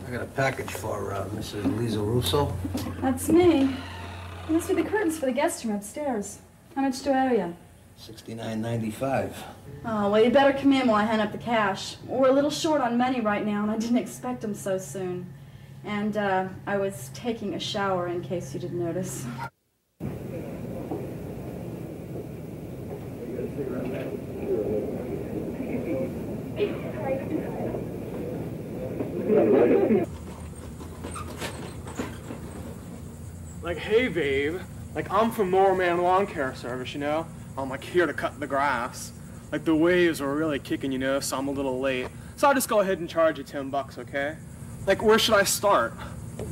I got a package for Mrs. Lisa Russo. That's me. It must be the curtains for the guest room upstairs. How much do I owe you? $69.95. Oh, well, you better come in while I hand up the cash. We're a little short on money right now, and I didn't expect them so soon. And I was taking a shower in case you didn't notice. Like, hey, babe. Like, I'm from Moorman Lawn Care Service, you know? I'm, like, here to cut the grass. Like, the waves are really kicking, you know, so I'm a little late. So I'll just go ahead and charge you $10, okay? Like, where should I start?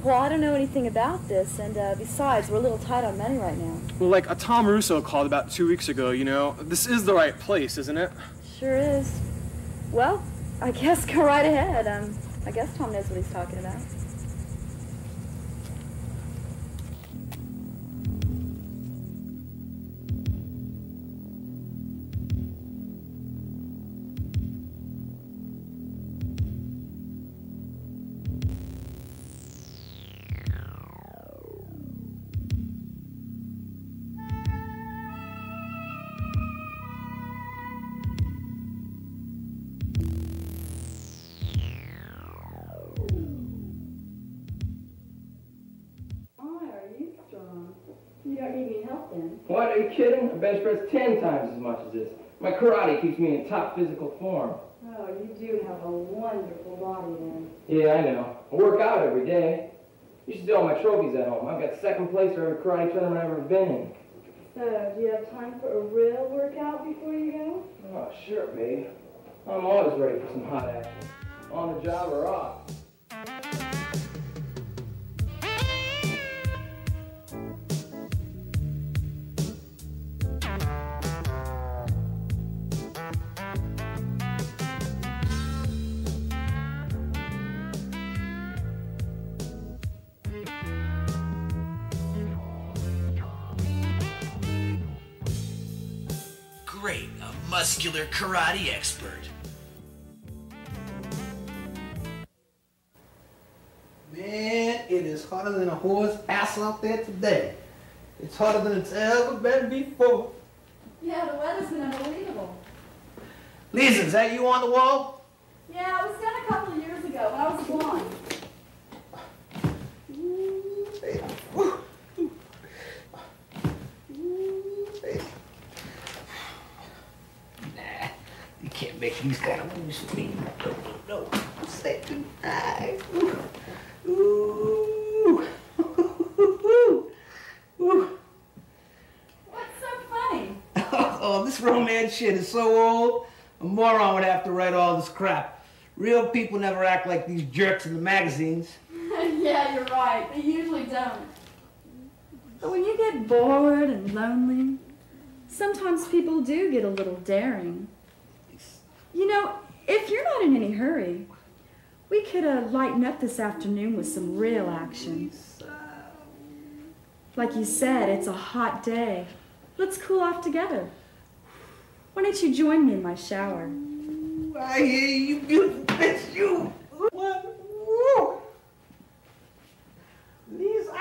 Well, I don't know anything about this, and besides, we're a little tight on money right now. Well, like, a Tom Russo called about 2 weeks ago, you know? This is the right place, isn't it? Sure is. Well, I guess go right ahead. I guess Tom knows what he's talking about. again. What, are you kidding? I bench press 10 times as much as this. My karate keeps me in top physical form. Oh, you do have a wonderful body then. Yeah, I know. I work out every day. You should see all my trophies at home. I've got second place for every karate tournament I've ever been in. So, do you have time for a real workout before you go? Oh, sure, babe. I'm always ready for some hot action. On the job or off. Great, a muscular karate expert. Man, it is hotter than a horse ass out there today. It's hotter than it's ever been before. Yeah, the weather's been unbelievable. Lisa, is that you on the wall? Yeah, it was done a couple of years ago when I was blonde. Nah, you can't make these kind of moves for me. No. Say goodnight. Ooh. Ooh. What's so funny? Oh, this romance shit is so old. A moron would have to write all this crap. Real people never act like these jerks in the magazines. Yeah, you're right. They usually don't. But when you get bored and lonely, sometimes people do get a little daring. You know, if you're not in any hurry, we could lighten up this afternoon with some real action. Like you said, it's a hot day. Let's cool off together. Why don't you join me in my shower? I hear you, beautiful bitch, you. Woo. Lisa.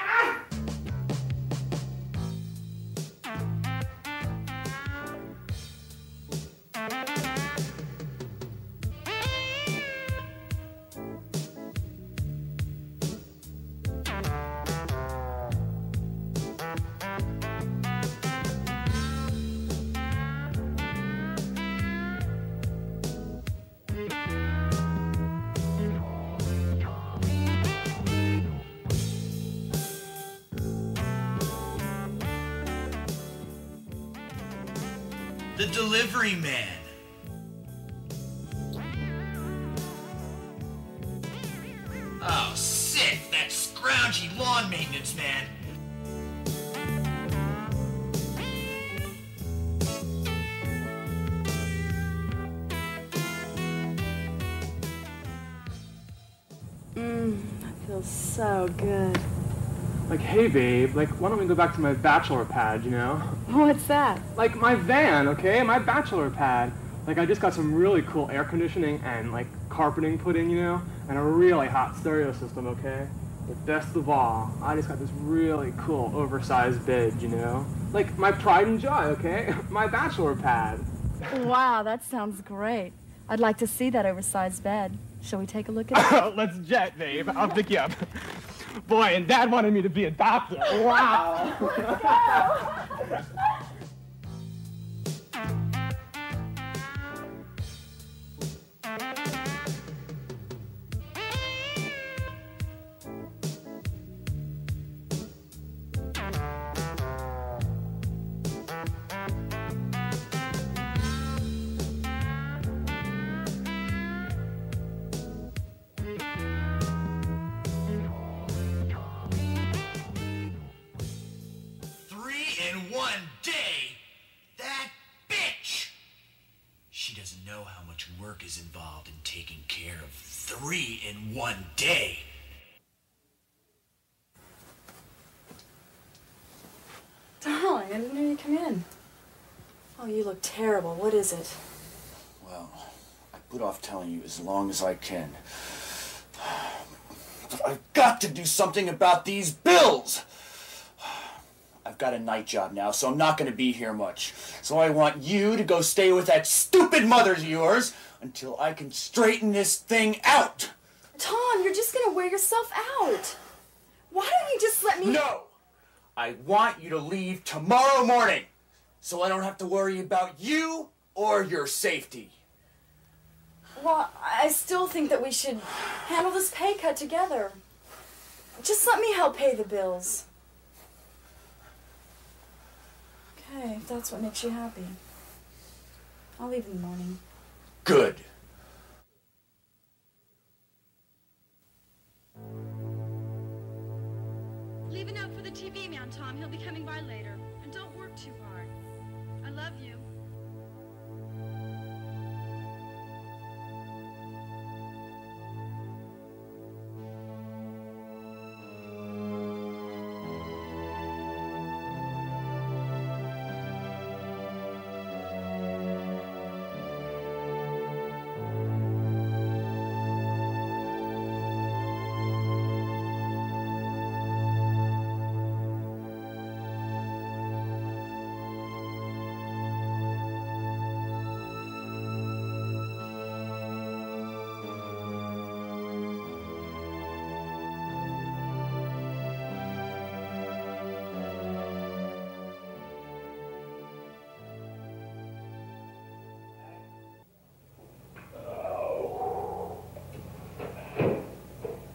The delivery man. Oh, sick! That scroungy lawn maintenance man. That feels so good. Like, hey babe, like, why don't we go back to my bachelor pad, you know? What's that? Like, my van, okay? My bachelor pad. Like, I just got some really cool air conditioning and, like, carpeting put in, you know? And a really hot stereo system, okay? But best of all, I just got this really cool oversized bed, you know? Like, my pride and joy, okay? My bachelor pad. Wow, that sounds great. I'd like to see that oversized bed. Shall we take a look at it? Let's jet, babe. I'll pick you up. Boy, and Dad wanted me to be a doctor. Wow. Let's go. Know how much work is involved in taking care of 3 in 1 day. Darling, I didn't know you'd come in. Oh, you look terrible. What is it? Well, I put off telling you as long as I can. But I've got to do something about these bills! I've got a night job now, so I'm not going to be here much. So I want you to go stay with that stupid mother of yours until I can straighten this thing out. Tom, you're just going to wear yourself out. Why don't you just let me... No! I want you to leave tomorrow morning so I don't have to worry about you or your safety. Well, I still think that we should handle this pay cut together. Just let me help pay the bills. Okay, if that's what makes you happy. I'll leave in the morning. Good. Leave a note for the TV man, Tom. He'll be coming by later. And don't work too hard. I love you.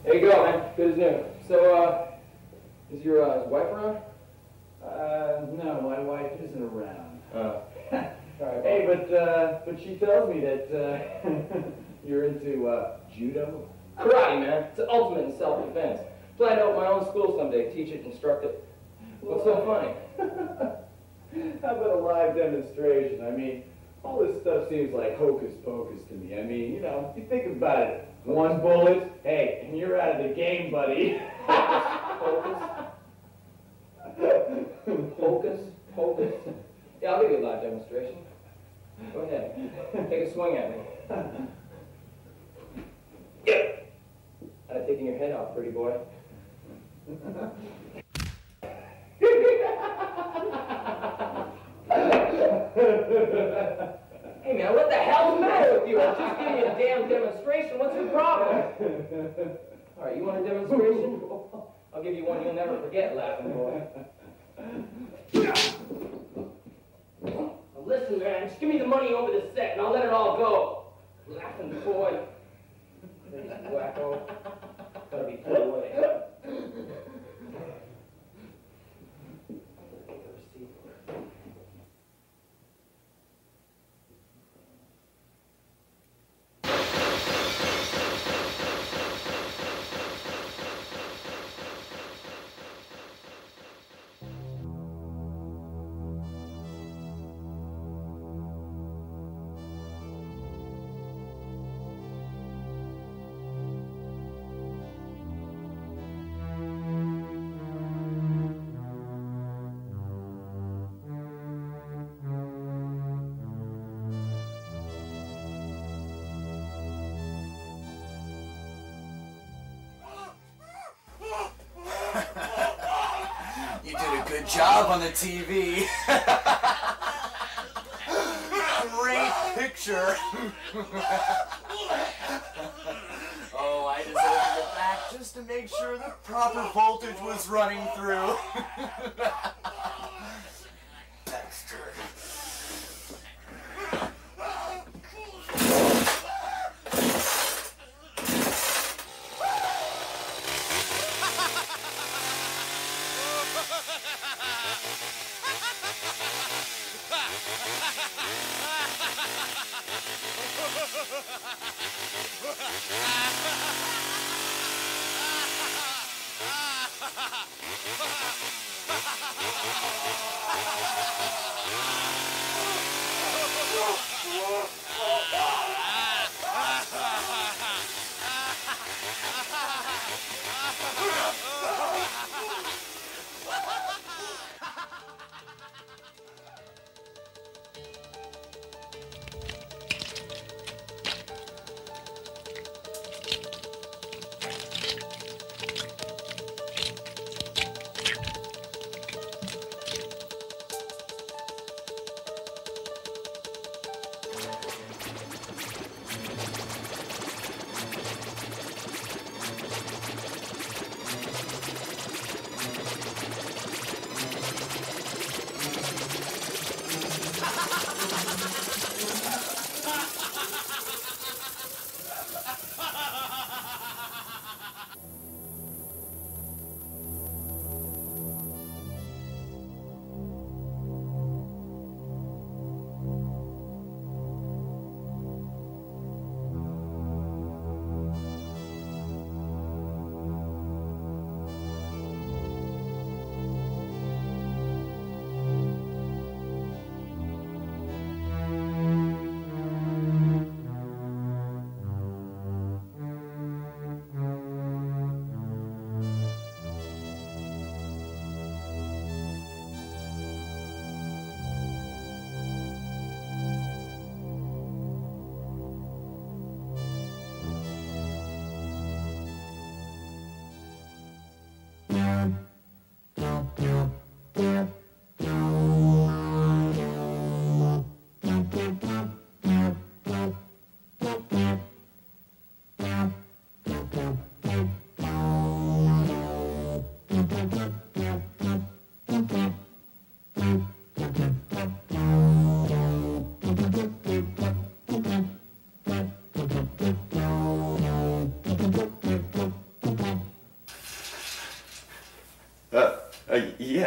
There you go, man. Good as new. So, is your wife around? No, my wife isn't around. Sorry, Hey, but she tells me that you're into judo. Karate, man. It's the ultimate in self-defense. Plan to open my own school someday. Teach it, instruct it. What's so funny? How about a live demonstration? I mean, all this stuff seems like hocus pocus to me. I mean, you know, you think about it. One bullet, hey, and you're out of the game, buddy. Hocus? Hocus? Hocus? Yeah, I'll give you a live demonstration. Go ahead. Take a swing at me. Yeah. I'm taking your head off, pretty boy. Hey man, what the hell's the matter with you? I'm just giving you a damn demonstration. What's your problem? Alright, you want a demonstration? I'll give you one you'll never forget, laughing boy. Now listen, man, just give me the money over the set and I'll let it all go. Laughing boy. Crazy wacko. Gotta be put away. You did a good job on the TV. Great picture. Oh, I deserved it back just to make sure the proper voltage was running through. Bastard.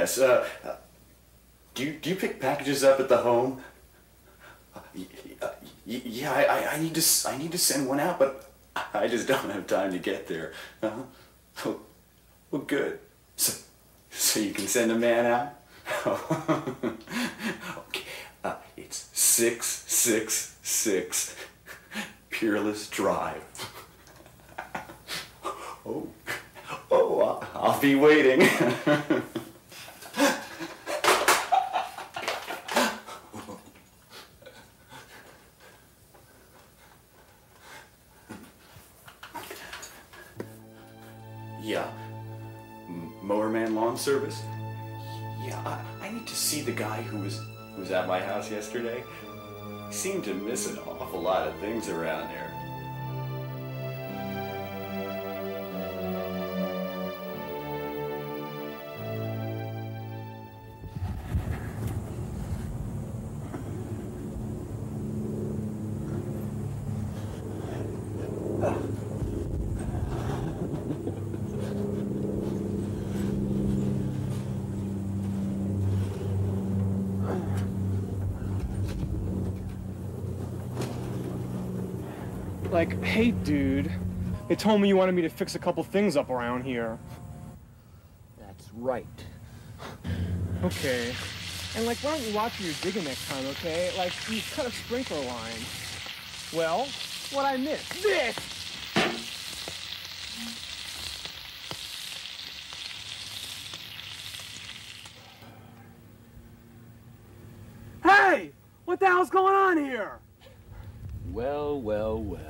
Yes, do you pick packages up at the home? Yeah, I need to send one out, but I just don't have time to get there. Well, good. So you can send a man out? Okay, it's 666 Peerless Drive. Oh, I'll be waiting. Yeah. Mowerman Lawn Service? Yeah, I need to see the guy who was at my house yesterday. He seemed to miss an awful lot of things around there. Like, hey, dude, they told me you wanted me to fix a couple things up around here. That's right. Okay. And, like, why don't you watch where you're digging next time, okay? Like, you cut a sprinkler line. Well, what'd I miss? This! Hey! What the hell's going on here? Well, well, well.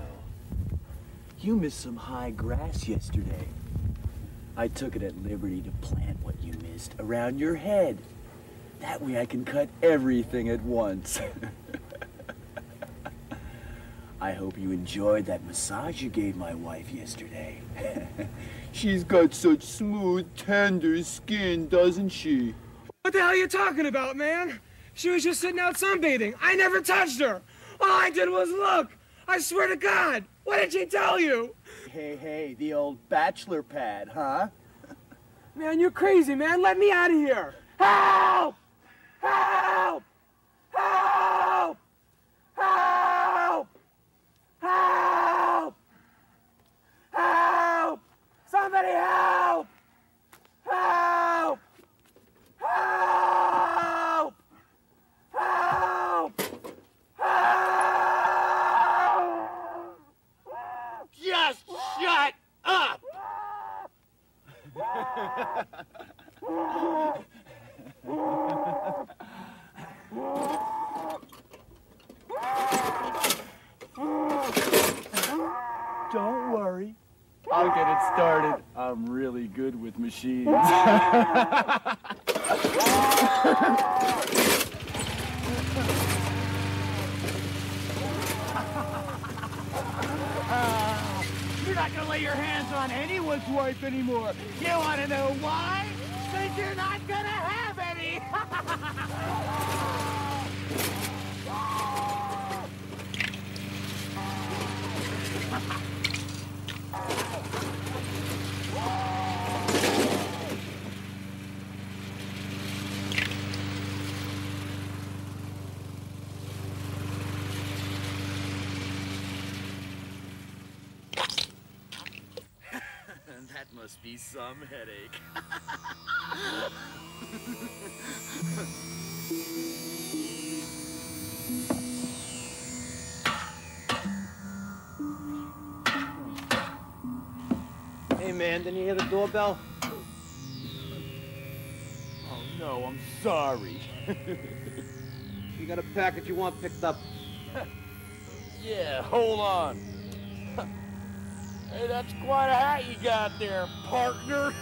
You missed some high grass yesterday. I took it at liberty to plant what you missed around your head. That way I can cut everything at once. I hope you enjoyed that massage you gave my wife yesterday. She's got such smooth, tender skin, doesn't she? What the hell are you talking about, man? She was just sitting out sunbathing. I never touched her. All I did was look. I swear to God. What did she tell you? Hey, the old bachelor pad, huh? Man, you're crazy, man. Let me out of here. Help! Help! Help! Help! Help! Help! Somebody help! Help! Help! Help! Just shut up! Don't worry. I'll get it started. I'm really good with machines. You're not gonna lay your hands on anyone's wife anymore. You wanna know why? Because you're not gonna have any! That must be some headache. Hey man, didn't you hear the doorbell? Oh no, I'm sorry. You got a package you want picked up. Yeah, hold on. Hey, that's quite a hat you got there, partner.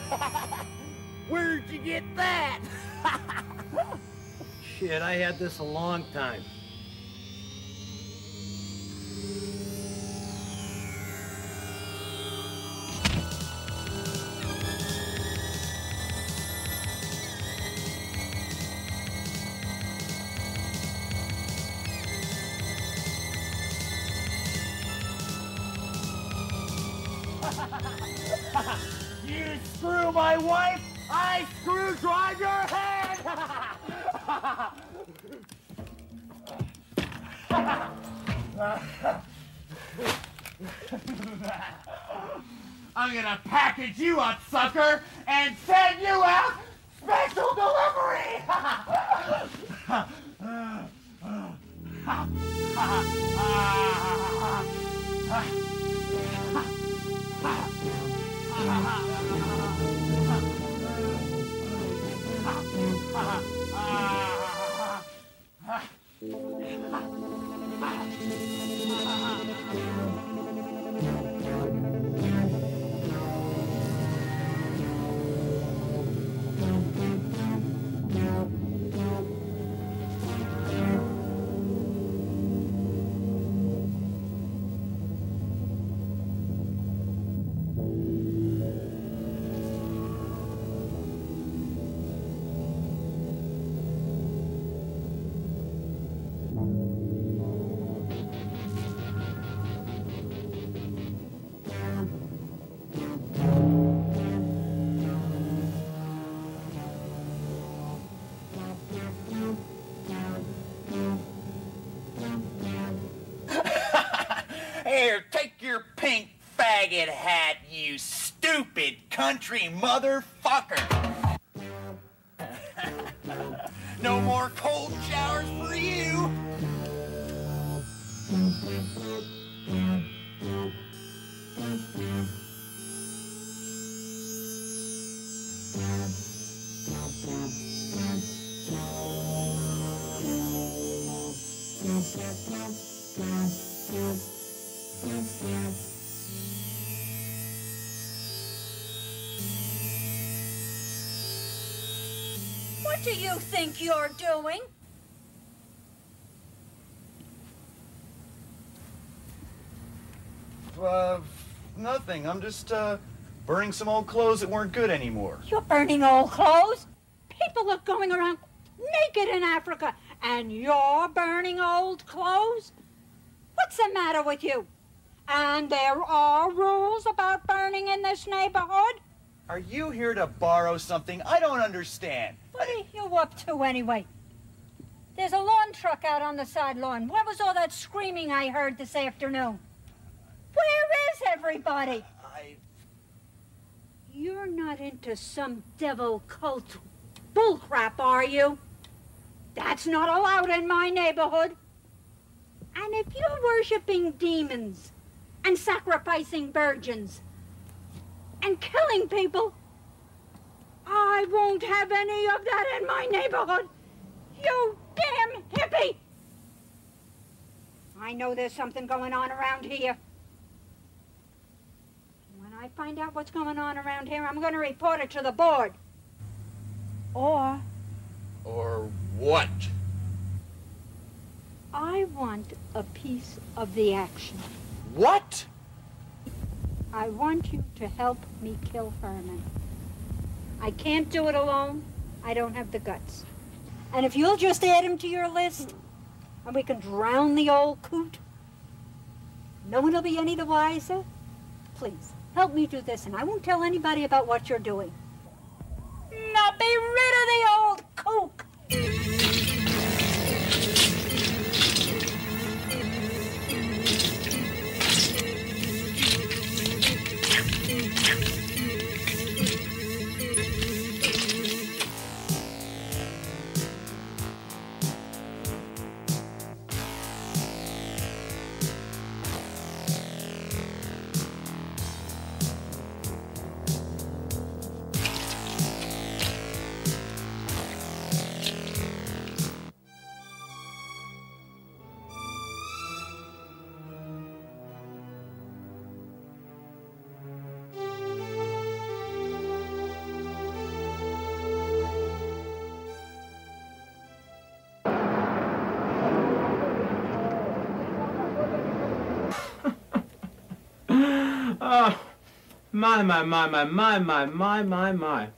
Where'd you get that? Shit, I had this a long time. You screw my wife, I screwdrive your head! I'm gonna package you up, sucker, and send you out special delivery! Here, take your pink faggot hat, you stupid country motherfucker. No more cold showers for you. What do you think you're doing? Nothing. I'm just, burning some old clothes that weren't good anymore. You're burning old clothes? People are going around naked in Africa, and you're burning old clothes? What's the matter with you? And there are rules about burning in this neighborhood? Are you here to borrow something? I don't understand. What are you up to anyway? There's a lawn truck out on the side lawn. What was all that screaming I heard this afternoon? Where is everybody? You're not into some devil cult bullcrap, are you? That's not allowed in my neighborhood. And if you're worshiping demons and sacrificing virgins and killing people, I won't have any of that in my neighborhood. You damn hippie! I know there's something going on around here. When I find out what's going on around here, I'm going to report it to the board. Or what? I want a piece of the action. What? I want you to help me kill Herman. I can't do it alone. I don't have the guts. And if you'll just add him to your list, and we can drown the old coot, no one will be any the wiser. Please, help me do this, and I won't tell anybody about what you're doing. Now be rid of the old kook! My.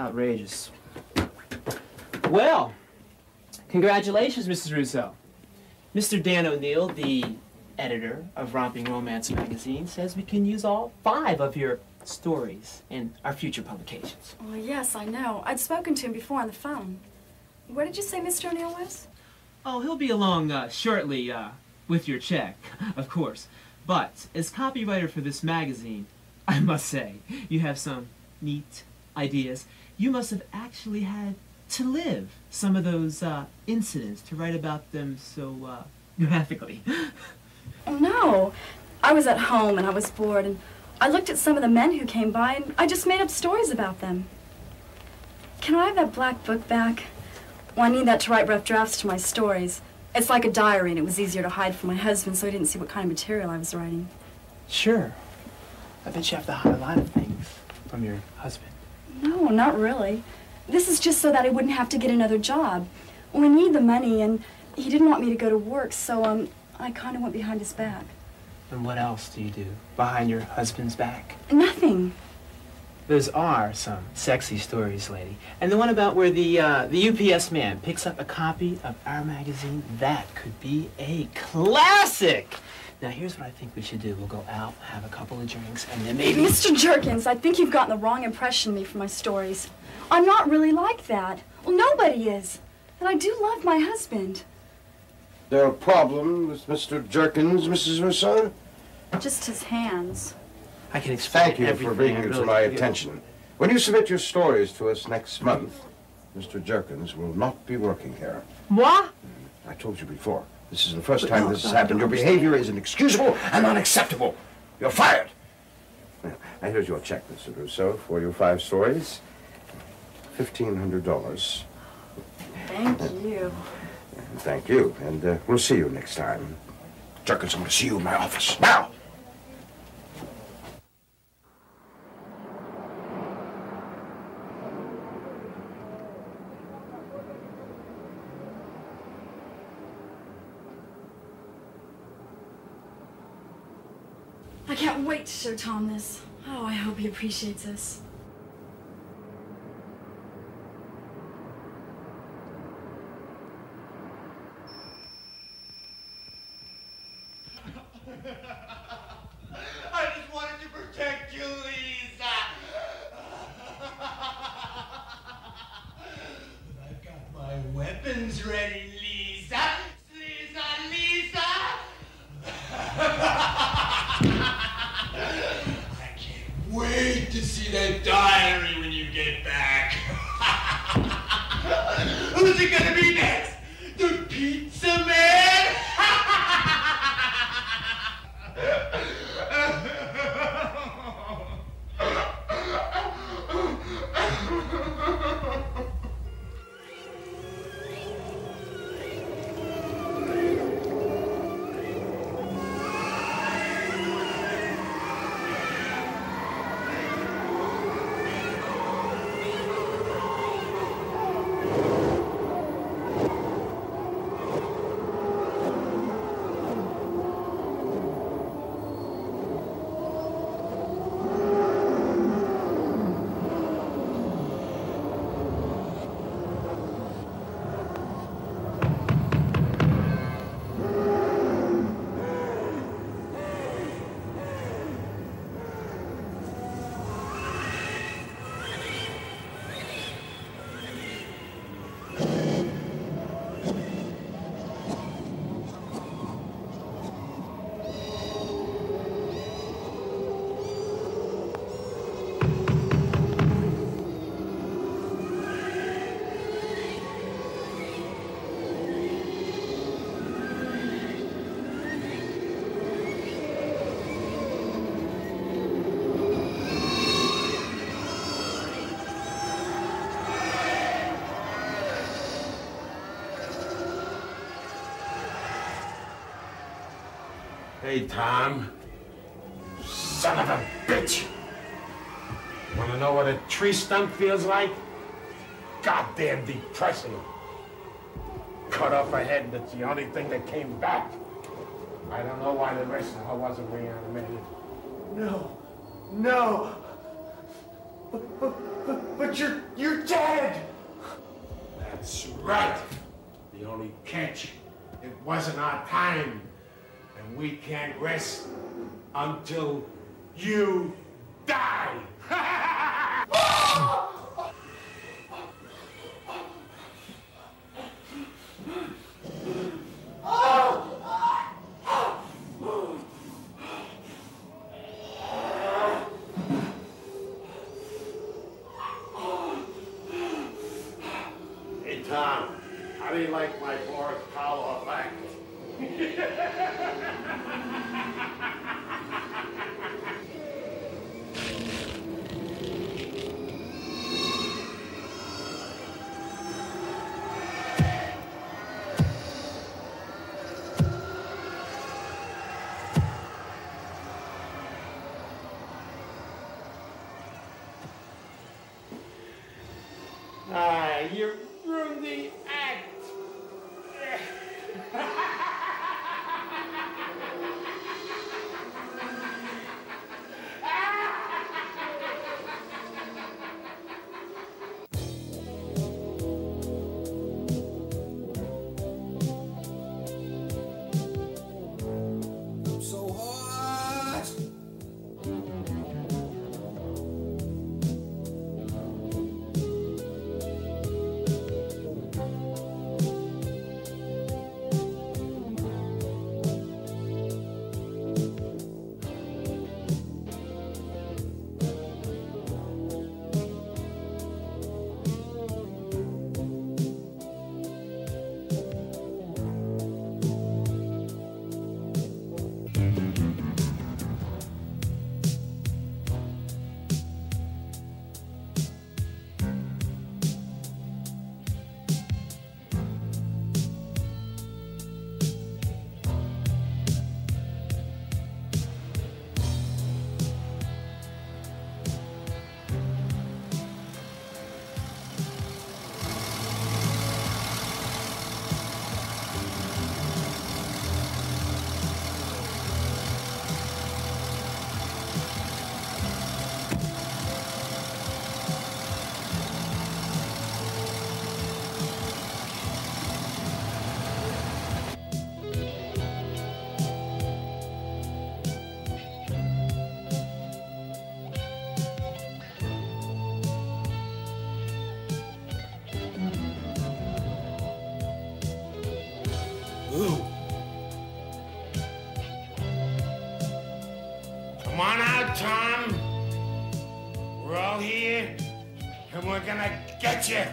Outrageous. Well, congratulations, Mrs. Russo. Mr. Dan O'Neill, the editor of Romping Romance magazine, says we can use all 5 of your stories in our future publications. Well, yes, I know. I'd spoken to him before on the phone. Where did you say Mr. O'Neill was? Oh, he'll be along shortly with your check, of course. But as copywriter for this magazine, I must say, you have some neat ideas. You must have actually had to live some of those incidents to write about them so graphically. Oh, no. I was at home and I was bored and I looked at some of the men who came by and I just made up stories about them. Can I have that black book back? Well, I need that to write rough drafts to my stories. It's like a diary and it was easier to hide from my husband so he didn't see what kind of material I was writing. Sure. I bet you have to hide a lot of things from your husband. No, not really. This is just so that I wouldn't have to get another job. We need the money and he didn't want me to go to work, so I kind of went behind his back. And what else do you do behind your husband's back? Nothing. Those are some sexy stories, lady. And the one about where the UPS man picks up a copy of our magazine, that could be a classic. Now, here's what I think we should do. We'll go out, have a couple of drinks, and then maybe... Mr. Jerkins, I think you've gotten the wrong impression of me from my stories. I'm not really like that. Well, nobody is. And I do love my husband. There a problem with Mr. Jerkins, Mrs. Hussle? Just his hands. I can explain Thank you for bringing it to my attention. When you submit your stories to us next month, Mr. Jerkins will not be working here. Moi? I told you before. This is the first time this has happened. Your behavior is inexcusable and unacceptable. You're fired. Now, here's your check, Mr. Rousseau, for your 5 stories. $1,500. Thank you. Thank you, and we'll see you next time. Jerkins, I'm going to see you in my office. Now! I can't wait to show Tom this. Oh, I hope he appreciates this. I just wanted to protect you, Lisa. I've got my weapons ready, Lisa. Lisa. I can't wait to see that diary when you get back. Who's it gonna be next? The pizza man? Hey, Tom. Son of a bitch. Want to know what a tree stump feels like? Goddamn depressing. Cut off a head, that's the only thing that came back. I don't know why the rest of her wasn't reanimated. No. But you're dead. That's right. The only catch, it wasn't our time. And we can't rest until you die. You ruined the act. So hot. Come on out, Tom. We're all here, and we're gonna get you.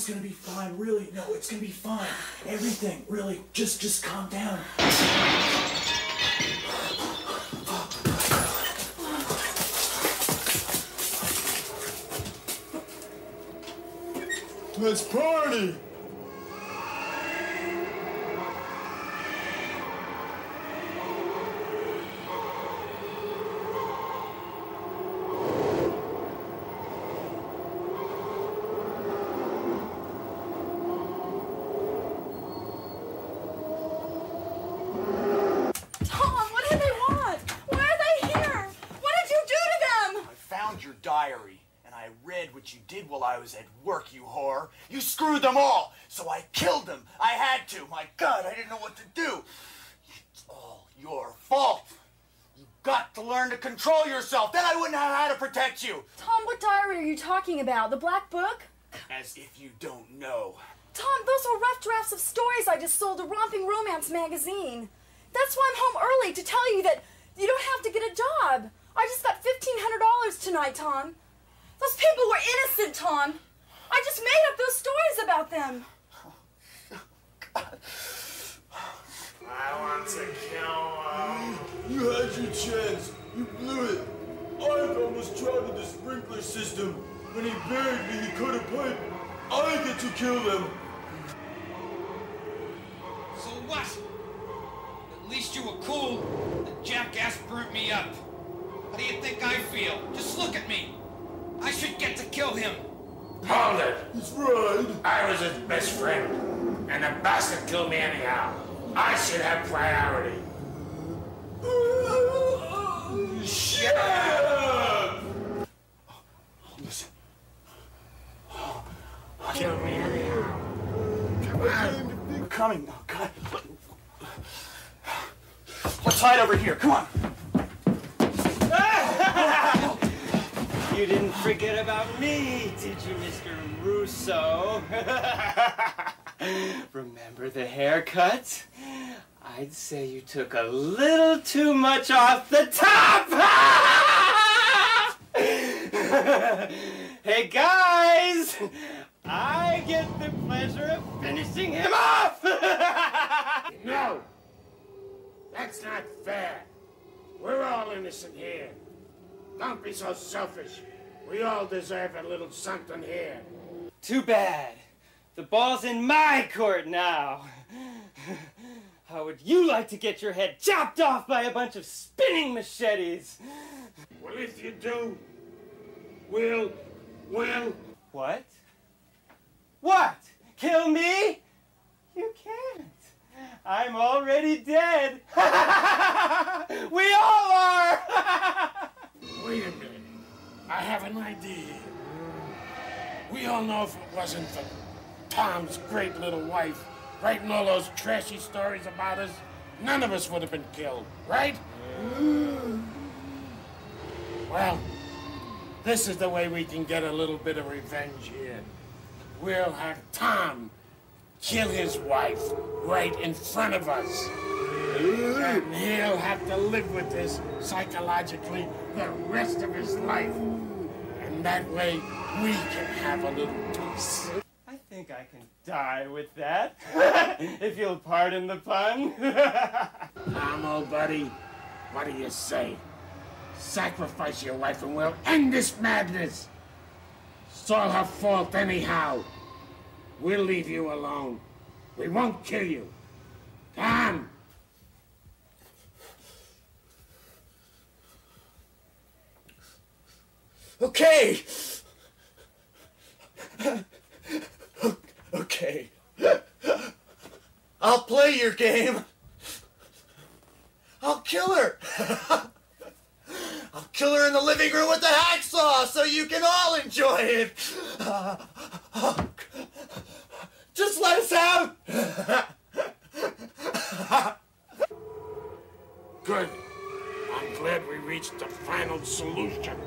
Everything's gonna be fine, really. No, it's gonna be fine. Everything, really. Just calm down. Let's party! Your diary, and I read what you did while I was at work, you whore. You screwed them all, so I killed them. I had to. My God, I didn't know what to do. It's all your fault. You got to learn to control yourself. Then I wouldn't have had to protect you. Tom, what diary are you talking about? The black book? As if you don't know. Tom, those were rough drafts of stories I just sold to Romping Romance magazine. That's why I'm home early, to tell you that you don't have to get a job. I just got $1,500 tonight, Tom. Those people were innocent, Tom. I just made up those stories about them. I want to kill him. You had your chance. You blew it. I almost tried the sprinkler system. When he buried me, he cut a pipe. I get to kill them. So what? At least you were cool. The jackass burnt me up. How do you think I feel? Just look at me. I should get to kill him. Hold it. He's right. I was his best friend, and the bastard killed me anyhow. I should have priority. Shut up! Listen. Kill me anyhow. Come on. We're coming. Oh, God. Let's hide over here. Come on. You didn't forget about me, did you, Mr. Russo? Remember the haircut? I'd say you took a little too much off the top! Hey, guys! I get the pleasure of finishing him off! No! That's not fair. We're all innocent here. Don't be so selfish. We all deserve a little something here. Too bad. The ball's in my court now. How would you like to get your head chopped off by a bunch of spinning machetes? Well, if you do, we'll... What? What? Kill me? You can't. I'm already dead. We all are! Wait a minute. I have an idea. We all know if it wasn't for Tom's great little wife writing all those trashy stories about us, none of us would have been killed, right? Well, this is the way we can get a little bit of revenge here. We'll have Tom kill his wife right in front of us. And he'll have to live with this psychologically the rest of his life. And that way, we can have a little peace. I think I can die with that, if you'll pardon the pun. Tom, old buddy, what do you say? Sacrifice your wife and we'll end this madness. It's all her fault anyhow. We'll leave you alone. We won't kill you. Tom! Okay. Okay. I'll play your game. I'll kill her. I'll kill her in the living room with the hacksaw so you can all enjoy it. Just let us out. Good. I'm glad we reached the final solution.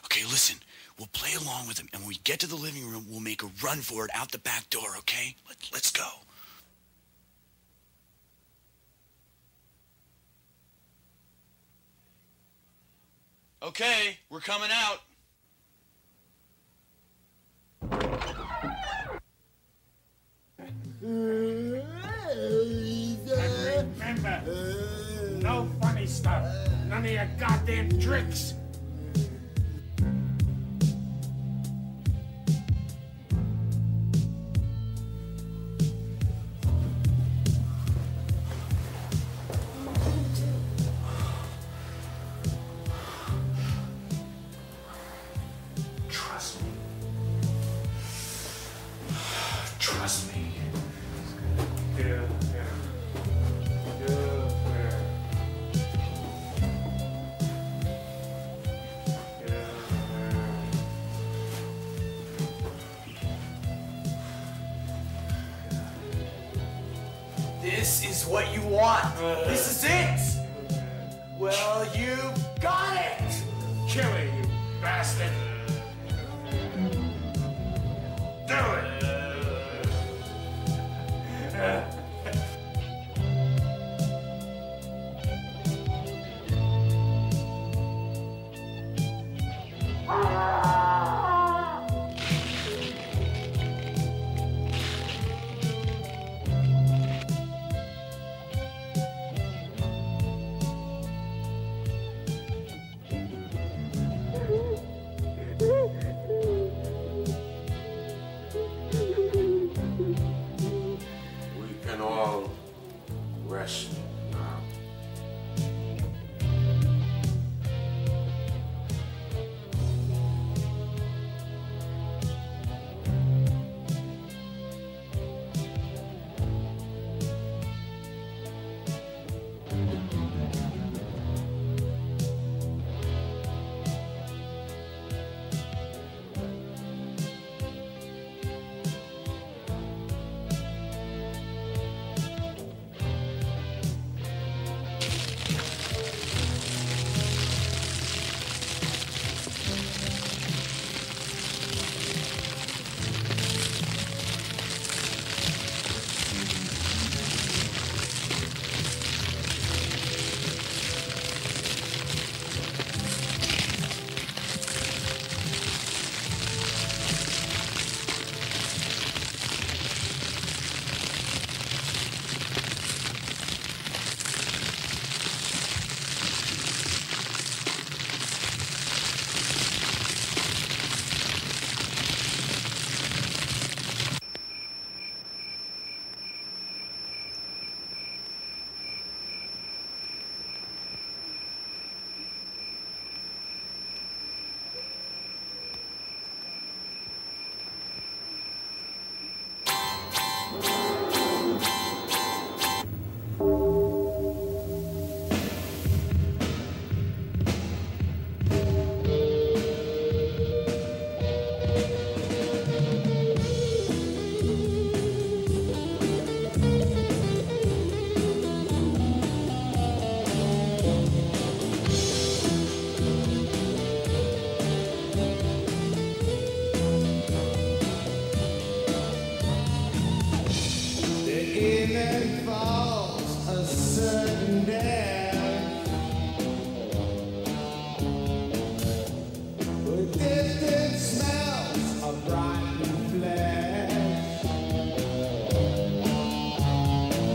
Okay, listen. We'll play along with him, and when we get to the living room, we'll make a run for it out the back door, okay? Let's go. Okay, we're coming out. And remember, no funny stuff. None of your goddamn tricks. Trust me. Trust me. Yeah. This is what you want. This is it. Well, you got it. Kill it, you bastard. Do it. We can all rest now.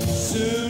Soon